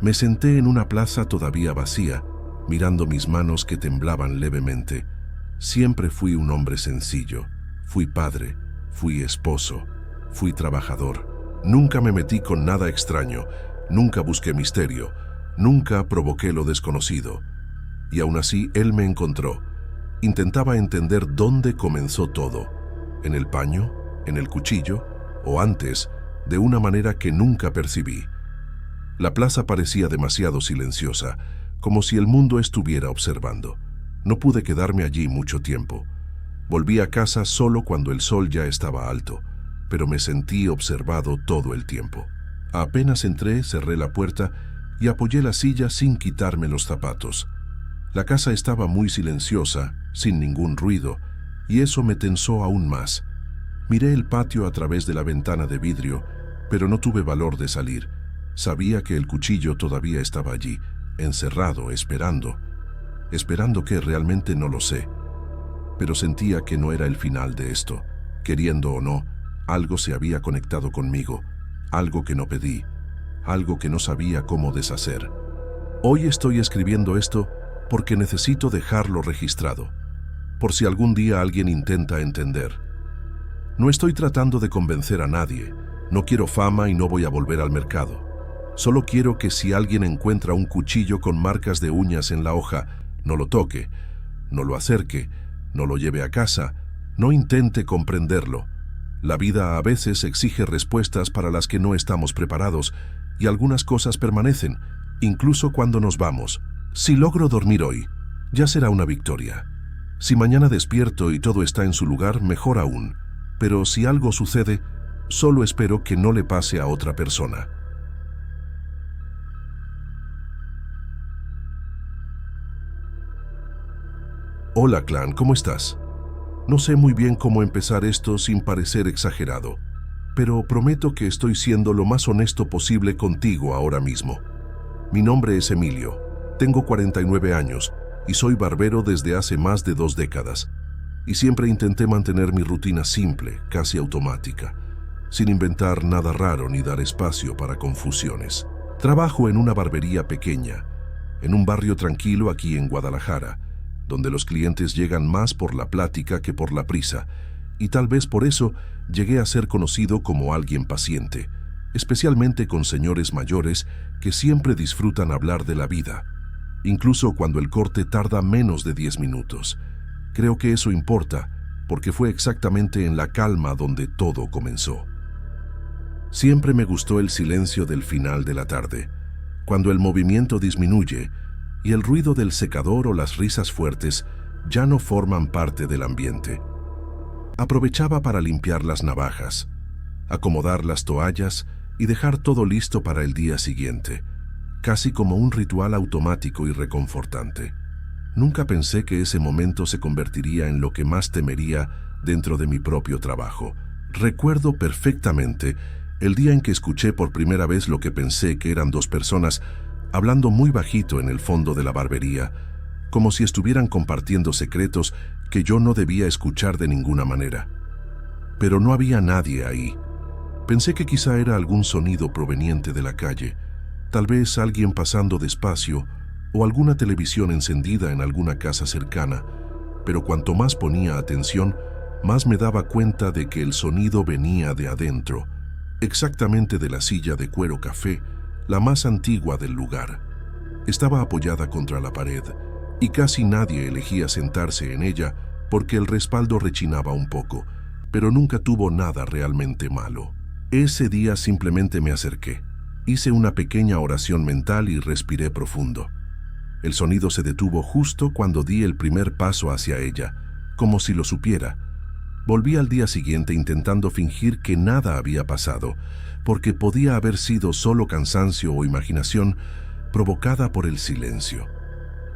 Me senté en una plaza todavía vacía, mirando mis manos que temblaban levemente. Siempre fui un hombre sencillo. Fui padre, fui esposo, fui trabajador. Nunca me metí con nada extraño, nunca busqué misterio, nunca provoqué lo desconocido. Y aún así él me encontró. Intentaba entender dónde comenzó todo. ¿En el paño? ¿En el cuchillo? ¿O antes, de una manera que nunca percibí? La plaza parecía demasiado silenciosa, como si el mundo estuviera observando. No pude quedarme allí mucho tiempo. Volví a casa solo cuando el sol ya estaba alto, pero me sentí observado todo el tiempo. Apenas entré, cerré la puerta y apoyé la silla sin quitarme los zapatos. La casa estaba muy silenciosa, sin ningún ruido, y eso me tensó aún más. Miré el patio a través de la ventana de vidrio, pero no tuve valor de salir. Sabía que el cuchillo todavía estaba allí, encerrado, esperando. Esperando que realmente no lo sé. Pero sentía que no era el final de esto. Queriendo o no, algo se había conectado conmigo, algo que no pedí, algo que no sabía cómo deshacer. Hoy estoy escribiendo esto porque necesito dejarlo registrado. por si algún día alguien intenta entender. No estoy tratando de convencer a nadie, no quiero fama y no voy a volver al mercado. Solo quiero que si alguien encuentra un cuchillo con marcas de uñas en la hoja, no lo toque, no lo acerque, no lo lleve a casa, no intente comprenderlo. La vida a veces exige respuestas para las que no estamos preparados y algunas cosas permanecen, incluso cuando nos vamos. Si logro dormir hoy, ya será una victoria. Si mañana despierto y todo está en su lugar, mejor aún. Pero si algo sucede, solo espero que no le pase a otra persona. Hola, clan, ¿cómo estás? No sé muy bien cómo empezar esto sin parecer exagerado, pero prometo que estoy siendo lo más honesto posible contigo ahora mismo. Mi nombre es Emilio, tengo 49 años y soy barbero desde hace más de 2 décadas. Y siempre intenté mantener mi rutina simple, casi automática, sin inventar nada raro ni dar espacio para confusiones. Trabajo en una barbería pequeña, en un barrio tranquilo aquí en Guadalajara, donde los clientes llegan más por la plática que por la prisa, y tal vez por eso llegué a ser conocido como alguien paciente, especialmente con señores mayores que siempre disfrutan hablar de la vida, incluso cuando el corte tarda menos de 10 minutos. Creo que eso importa, porque fue exactamente en la calma donde todo comenzó. Siempre me gustó el silencio del final de la tarde, cuando el movimiento disminuye y el ruido del secador o las risas fuertes ya no forman parte del ambiente. Aprovechaba para limpiar las navajas, acomodar las toallas y dejar todo listo para el día siguiente, casi como un ritual automático y reconfortante. Nunca pensé que ese momento se convertiría en lo que más temería dentro de mi propio trabajo. Recuerdo perfectamente el día en que escuché por primera vez lo que pensé que eran 2 personas hablando muy bajito en el fondo de la barbería, como si estuvieran compartiendo secretos que yo no debía escuchar de ninguna manera. Pero no había nadie ahí. Pensé que quizá era algún sonido proveniente de la calle, tal vez alguien pasando despacio o alguna televisión encendida en alguna casa cercana, pero cuanto más ponía atención, más me daba cuenta de que el sonido venía de adentro, exactamente de la silla de cuero café, la más antigua del lugar. Estaba apoyada contra la pared, y casi nadie elegía sentarse en ella porque el respaldo rechinaba un poco, pero nunca tuvo nada realmente malo. Ese día simplemente me acerqué, hice una pequeña oración mental y respiré profundo. El sonido se detuvo justo cuando di el primer paso hacia ella, como si lo supiera. Volví al día siguiente intentando fingir que nada había pasado, porque podía haber sido solo cansancio o imaginación provocada por el silencio.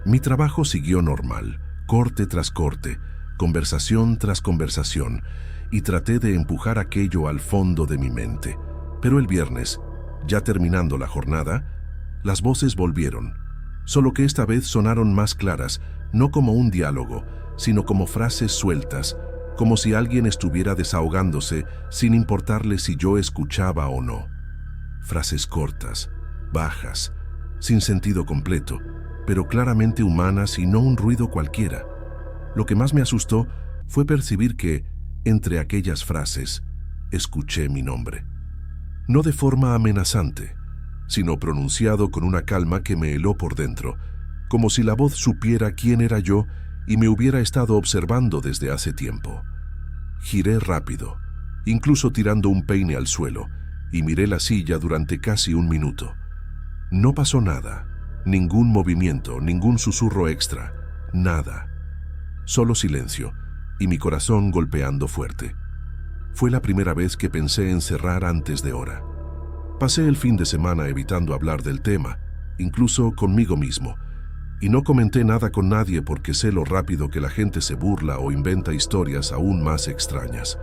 Mi trabajo siguió normal, corte tras corte, conversación tras conversación, y traté de empujar aquello al fondo de mi mente. Pero el viernes, ya terminando la jornada, las voces volvieron, solo que esta vez sonaron más claras, no como un diálogo, sino como frases sueltas, como si alguien estuviera desahogándose sin importarle si yo escuchaba o no. Frases cortas, bajas, sin sentido completo, pero claramente humanas y no un ruido cualquiera. Lo que más me asustó fue percibir que, entre aquellas frases, escuché mi nombre. No de forma amenazante, sino pronunciado con una calma que me heló por dentro, como si la voz supiera quién era yo y me hubiera estado observando desde hace tiempo. Giré rápido, incluso tirando un peine al suelo, y miré la silla durante casi 1 minuto. No pasó nada, ningún movimiento, ningún susurro extra, nada. Solo silencio, y mi corazón golpeando fuerte. Fue la primera vez que pensé en cerrar antes de hora. Pasé el fin de semana evitando hablar del tema, incluso conmigo mismo, y no comenté nada con nadie porque sé lo rápido que la gente se burla o inventa historias aún más extrañas.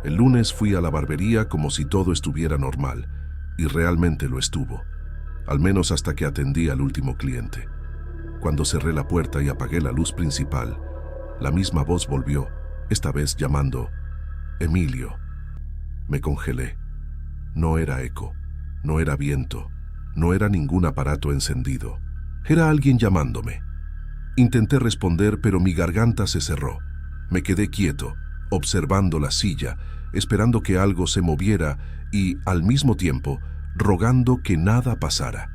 El lunes fui a la barbería como si todo estuviera normal, y realmente lo estuvo, al menos hasta que atendí al último cliente. Cuando cerré la puerta y apagué la luz principal, la misma voz volvió, esta vez llamando, «Emilio». Me congelé. No era eco, no era viento, no era ningún aparato encendido. Era alguien llamándome. Intenté responder, pero mi garganta se cerró. Me quedé quieto, observando la silla, esperando que algo se moviera y, al mismo tiempo, rogando que nada pasara.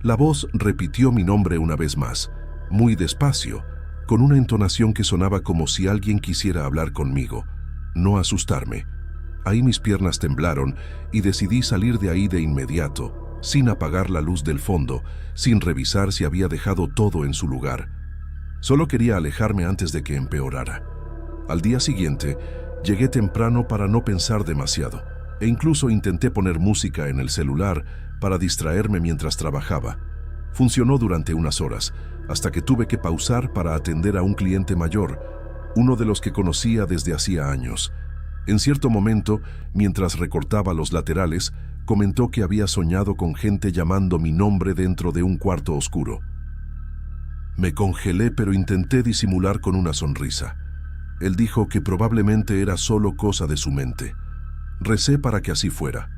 La voz repitió mi nombre una vez más, muy despacio, con una entonación que sonaba como si alguien quisiera hablar conmigo, no asustarme. Ahí mis piernas temblaron y decidí salir de ahí de inmediato, sin apagar la luz del fondo, sin revisar si había dejado todo en su lugar. Solo quería alejarme antes de que empeorara. Al día siguiente, llegué temprano para no pensar demasiado, e incluso intenté poner música en el celular para distraerme mientras trabajaba. Funcionó durante unas horas, hasta que tuve que pausar para atender a un cliente mayor, uno de los que conocía desde hacía años. En cierto momento, mientras recortaba los laterales, comentó que había soñado con gente llamando mi nombre dentro de un cuarto oscuro. Me congelé, pero intenté disimular con una sonrisa. Él dijo que probablemente era solo cosa de su mente. Recé para que así fuera.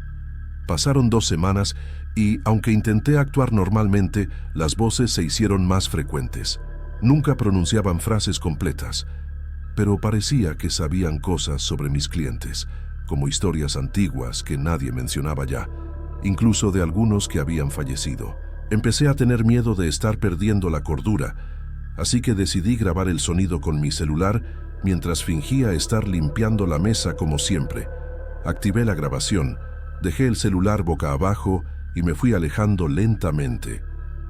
Pasaron 2 semanas y, aunque intenté actuar normalmente, las voces se hicieron más frecuentes. Nunca pronunciaban frases completas, pero parecía que sabían cosas sobre mis clientes, como historias antiguas que nadie mencionaba ya, incluso de algunos que habían fallecido. Empecé a tener miedo de estar perdiendo la cordura, así que decidí grabar el sonido con mi celular mientras fingía estar limpiando la mesa como siempre. Activé la grabación, dejé el celular boca abajo y me fui alejando lentamente.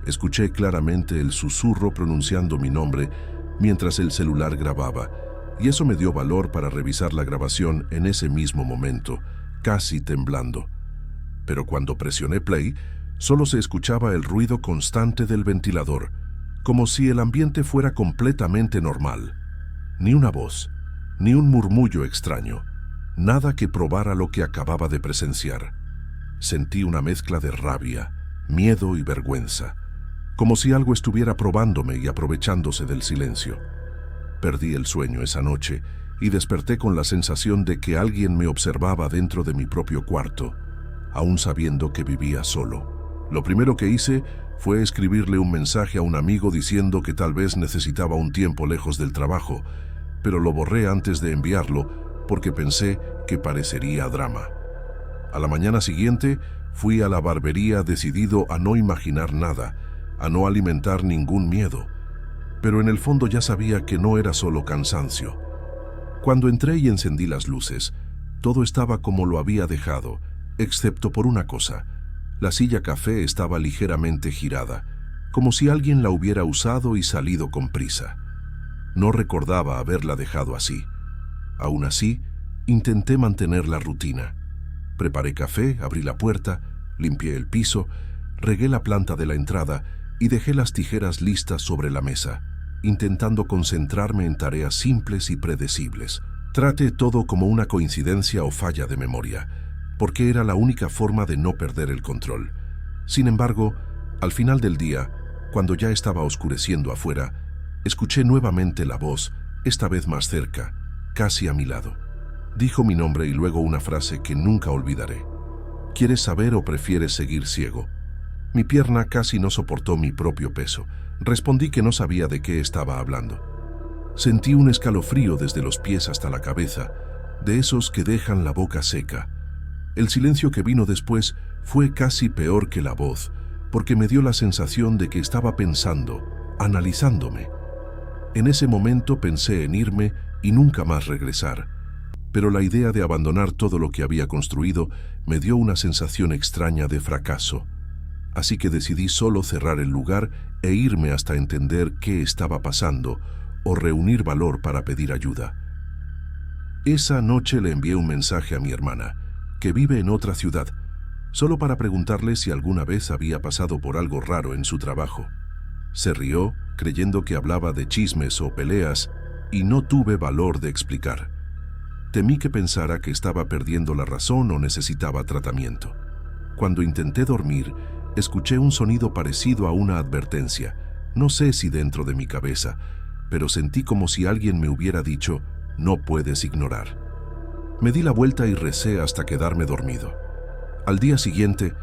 Escuché claramente el susurro pronunciando mi nombre mientras el celular grababa, y eso me dio valor para revisar la grabación en ese mismo momento, casi temblando. Pero cuando presioné play, solo se escuchaba el ruido constante del ventilador, como si el ambiente fuera completamente normal. Ni una voz, ni un murmullo extraño, nada que probara lo que acababa de presenciar. Sentí una mezcla de rabia, miedo y vergüenza, como si algo estuviera probándome y aprovechándose del silencio. Perdí el sueño esa noche y desperté con la sensación de que alguien me observaba dentro de mi propio cuarto, aún sabiendo que vivía solo. Lo primero que hice fue escribirle un mensaje a un amigo diciendo que tal vez necesitaba un tiempo lejos del trabajo, pero lo borré antes de enviarlo porque pensé que parecería drama. A la mañana siguiente fui a la barbería decidido a no imaginar nada, a no alimentar ningún miedo, pero en el fondo ya sabía que no era solo cansancio. Cuando entré y encendí las luces, todo estaba como lo había dejado, excepto por una cosa. La silla café estaba ligeramente girada, como si alguien la hubiera usado y salido con prisa. No recordaba haberla dejado así. Aún así, intenté mantener la rutina. Preparé café, abrí la puerta, limpié el piso, regué la planta de la entrada y dejé las tijeras listas sobre la mesa, intentando concentrarme en tareas simples y predecibles. Traté todo como una coincidencia o falla de memoria, porque era la única forma de no perder el control. Sin embargo, al final del día, cuando ya estaba oscureciendo afuera, escuché nuevamente la voz, esta vez más cerca, casi a mi lado. Dijo mi nombre y luego una frase que nunca olvidaré. ¿Quieres saber o prefieres seguir ciego? Mi pierna casi no soportó mi propio peso. Respondí que no sabía de qué estaba hablando. Sentí un escalofrío desde los pies hasta la cabeza, de esos que dejan la boca seca. El silencio que vino después fue casi peor que la voz, porque me dio la sensación de que estaba pensando, analizándome. En ese momento pensé en irme y nunca más regresar, pero la idea de abandonar todo lo que había construido me dio una sensación extraña de fracaso. Así que decidí solo cerrar el lugar e irme hasta entender qué estaba pasando o reunir valor para pedir ayuda. Esa noche le envié un mensaje a mi hermana, que vive en otra ciudad, solo para preguntarle si alguna vez había pasado por algo raro en su trabajo. Se rió, creyendo que hablaba de chismes o peleas, y no tuve valor de explicar. Temí que pensara que estaba perdiendo la razón o necesitaba tratamiento. Cuando intenté dormir, escuché un sonido parecido a una advertencia, no sé si dentro de mi cabeza, pero sentí como si alguien me hubiera dicho, no puedes ignorar. Me di la vuelta y recé hasta quedarme dormido. Al día siguiente,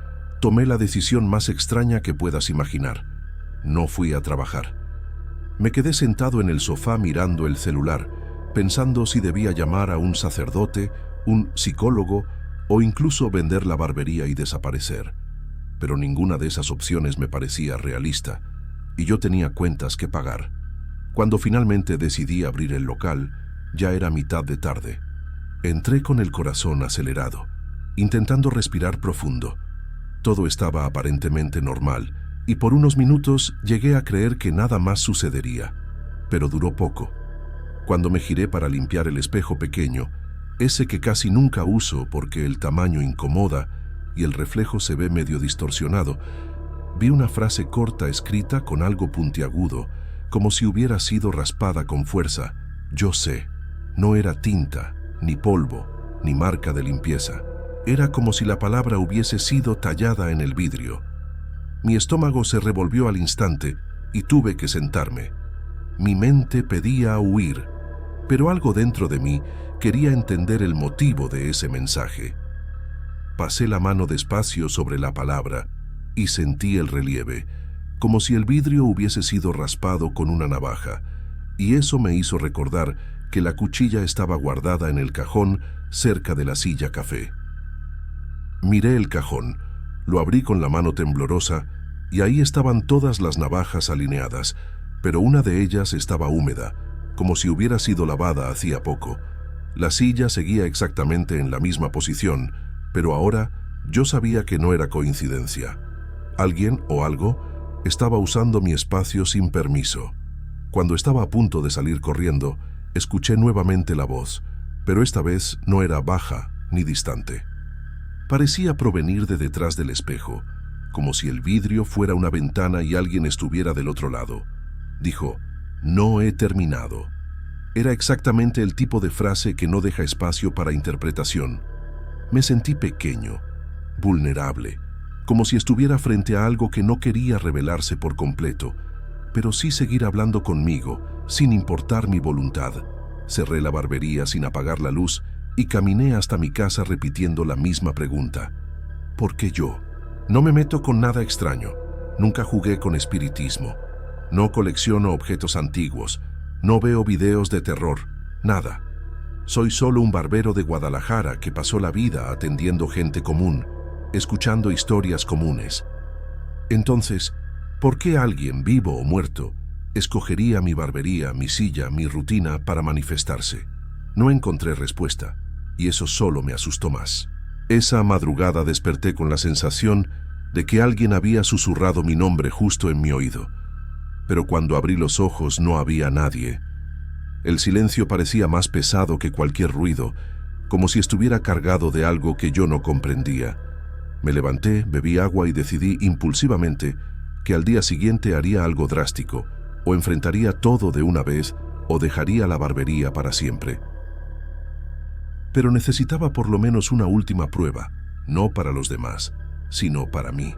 tomé la decisión más extraña que puedas imaginar. No fui a trabajar. Me quedé sentado en el sofá mirando el celular, pensando si debía llamar a un sacerdote, un psicólogo o incluso vender la barbería y desaparecer. Pero ninguna de esas opciones me parecía realista, y yo tenía cuentas que pagar. Cuando finalmente decidí abrir el local, ya era mitad de tarde. Entré con el corazón acelerado, intentando respirar profundo. Todo estaba aparentemente normal, y por unos minutos llegué a creer que nada más sucedería. Pero duró poco. Cuando me giré para limpiar el espejo pequeño, ese que casi nunca uso porque el tamaño incomoda y el reflejo se ve medio distorsionado, vi una frase corta escrita con algo puntiagudo, como si hubiera sido raspada con fuerza. Yo sé. No era tinta, ni polvo, ni marca de limpieza. Era como si la palabra hubiese sido tallada en el vidrio. Mi estómago se revolvió al instante y tuve que sentarme. Mi mente pedía huir, pero algo dentro de mí quería entender el motivo de ese mensaje. Pasé la mano despacio sobre la palabra y sentí el relieve, como si el vidrio hubiese sido raspado con una navaja, y eso me hizo recordar que la cuchilla estaba guardada en el cajón cerca de la silla café. Miré el cajón, lo abrí con la mano temblorosa y ahí estaban todas las navajas alineadas, pero una de ellas estaba húmeda, como si hubiera sido lavada hacía poco. La silla seguía exactamente en la misma posición, pero ahora yo sabía que no era coincidencia. Alguien o algo estaba usando mi espacio sin permiso. Cuando estaba a punto de salir corriendo, escuché nuevamente la voz, pero esta vez no era baja ni distante. Parecía provenir de detrás del espejo, como si el vidrio fuera una ventana y alguien estuviera del otro lado. Dijo, «No he terminado». Era exactamente el tipo de frase que no deja espacio para interpretación. Me sentí pequeño, vulnerable, como si estuviera frente a algo que no quería revelarse por completo, pero sí seguir hablando conmigo, sin importar mi voluntad. Cerré la barbería sin apagar la luz y caminé hasta mi casa repitiendo la misma pregunta. ¿Por qué yo? No me meto con nada extraño. Nunca jugué con espiritismo. No colecciono objetos antiguos. No veo videos de terror. Nada. Soy solo un barbero de Guadalajara que pasó la vida atendiendo gente común, escuchando historias comunes. Entonces, ¿por qué alguien, vivo o muerto, escogería mi barbería, mi silla, mi rutina para manifestarse? No encontré respuesta, y eso solo me asustó más. Esa madrugada desperté con la sensación de que alguien había susurrado mi nombre justo en mi oído. Pero cuando abrí los ojos no había nadie. El silencio parecía más pesado que cualquier ruido, como si estuviera cargado de algo que yo no comprendía. Me levanté, bebí agua y decidí impulsivamente que al día siguiente haría algo drástico, o enfrentaría todo de una vez, o dejaría la barbería para siempre. Pero necesitaba por lo menos una última prueba, no para los demás, sino para mí.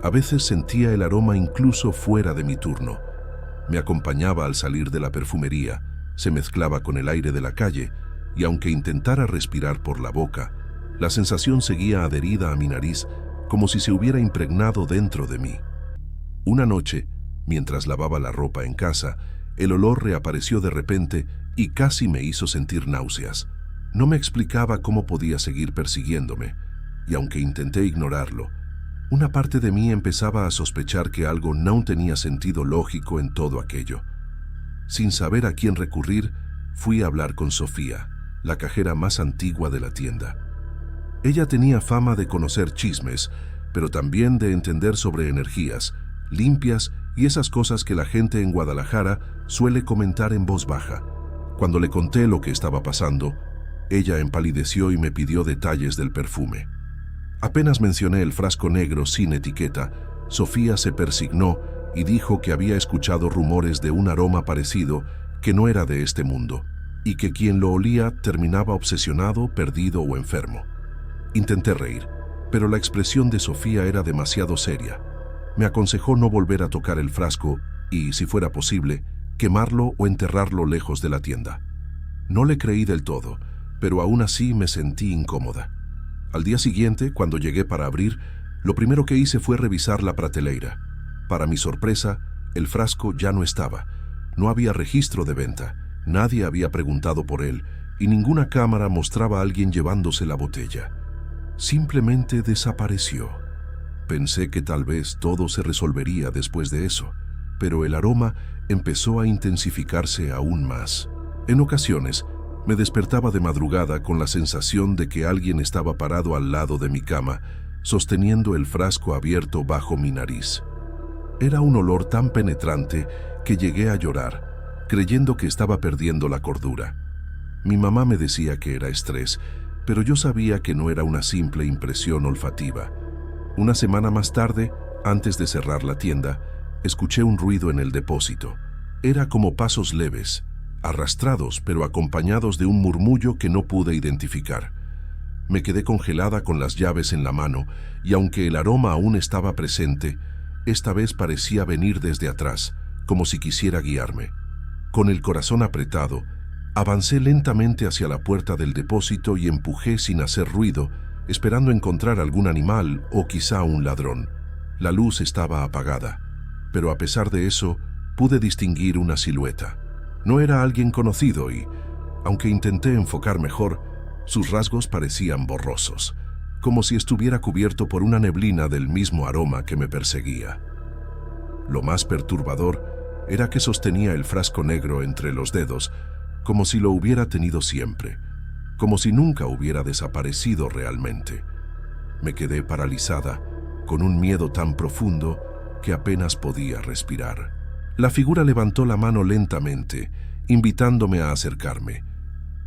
A veces sentía el aroma incluso fuera de mi turno. Me acompañaba al salir de la perfumería, se mezclaba con el aire de la calle, y aunque intentara respirar por la boca, la sensación seguía adherida a mi nariz como si se hubiera impregnado dentro de mí. Una noche, mientras lavaba la ropa en casa, el olor reapareció de repente y casi me hizo sentir náuseas. No me explicaba cómo podía seguir persiguiéndome, y aunque intenté ignorarlo, una parte de mí empezaba a sospechar que algo no tenía sentido lógico en todo aquello. Sin saber a quién recurrir, fui a hablar con Sofía, la cajera más antigua de la tienda. Ella tenía fama de conocer chismes, pero también de entender sobre energías, limpias y esas cosas que la gente en Guadalajara suele comentar en voz baja. Cuando le conté lo que estaba pasando, ella empalideció y me pidió detalles del perfume. Apenas mencioné el frasco negro sin etiqueta, Sofía se persignó y dijo que había escuchado rumores de un aroma parecido que no era de este mundo, y que quien lo olía terminaba obsesionado, perdido o enfermo. Intenté reír, pero la expresión de Sofía era demasiado seria. Me aconsejó no volver a tocar el frasco y, si fuera posible, quemarlo o enterrarlo lejos de la tienda. No le creí del todo, pero aún así me sentí incómoda. Al día siguiente, cuando llegué para abrir, lo primero que hice fue revisar la prateleira. Para mi sorpresa, el frasco ya no estaba. No había registro de venta, Nadie había preguntado por él y ninguna cámara mostraba a alguien llevándose la botella. Simplemente desapareció. Pensé que tal vez todo se resolvería después de eso, pero el aroma empezó a intensificarse aún más. En ocasiones, me despertaba de madrugada con la sensación de que alguien estaba parado al lado de mi cama, sosteniendo el frasco abierto bajo mi nariz. Era un olor tan penetrante que llegué a llorar, creyendo que estaba perdiendo la cordura. Mi mamá me decía que era estrés, pero yo sabía que no era una simple impresión olfativa. Una semana más tarde, antes de cerrar la tienda, escuché un ruido en el depósito. Era como pasos leves, arrastrados pero acompañados de un murmullo que no pude identificar. Me quedé congelada con las llaves en la mano y aunque el aroma aún estaba presente, esta vez parecía venir desde atrás, como si quisiera guiarme. Con el corazón apretado, avancé lentamente hacia la puerta del depósito y empujé sin hacer ruido, esperando encontrar algún animal o quizá un ladrón. La luz estaba apagada, pero a pesar de eso, pude distinguir una silueta. No era alguien conocido y, aunque intenté enfocar mejor, sus rasgos parecían borrosos, como si estuviera cubierto por una neblina del mismo aroma que me perseguía. Lo más perturbador era que sostenía el frasco negro entre los dedos, como si lo hubiera tenido siempre, como si nunca hubiera desaparecido realmente. Me quedé paralizada, con un miedo tan profundo que apenas podía respirar. La figura levantó la mano lentamente, invitándome a acercarme,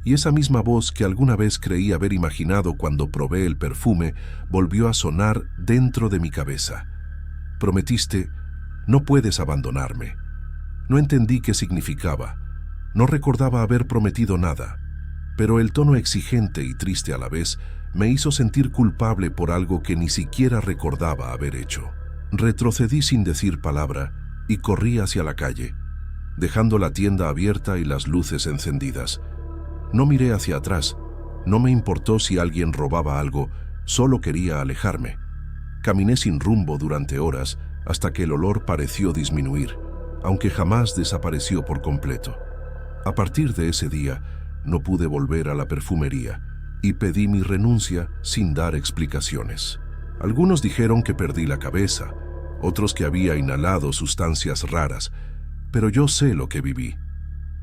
y esa misma voz que alguna vez creí haber imaginado cuando probé el perfume volvió a sonar dentro de mi cabeza. Prometiste, no puedes abandonarme. No entendí qué significaba. No recordaba haber prometido nada, pero el tono exigente y triste a la vez me hizo sentir culpable por algo que ni siquiera recordaba haber hecho. Retrocedí sin decir palabra y corrí hacia la calle, dejando la tienda abierta y las luces encendidas. No miré hacia atrás, no me importó si alguien robaba algo, solo quería alejarme. Caminé sin rumbo durante horas hasta que el olor pareció disminuir, aunque jamás desapareció por completo. A partir de ese día, no pude volver a la perfumería y pedí mi renuncia sin dar explicaciones. Algunos dijeron que perdí la cabeza, otros que había inhalado sustancias raras, pero yo sé lo que viví.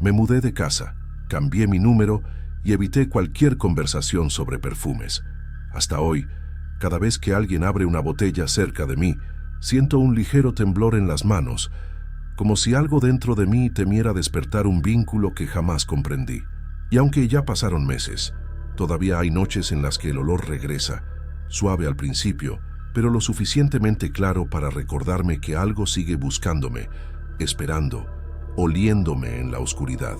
Me mudé de casa, cambié mi número y evité cualquier conversación sobre perfumes. Hasta hoy, cada vez que alguien abre una botella cerca de mí, siento un ligero temblor en las manos, como si algo dentro de mí temiera despertar un vínculo que jamás comprendí. Y aunque ya pasaron meses, todavía hay noches en las que el olor regresa, suave al principio, pero lo suficientemente claro para recordarme que algo sigue buscándome, esperando, oliéndome en la oscuridad.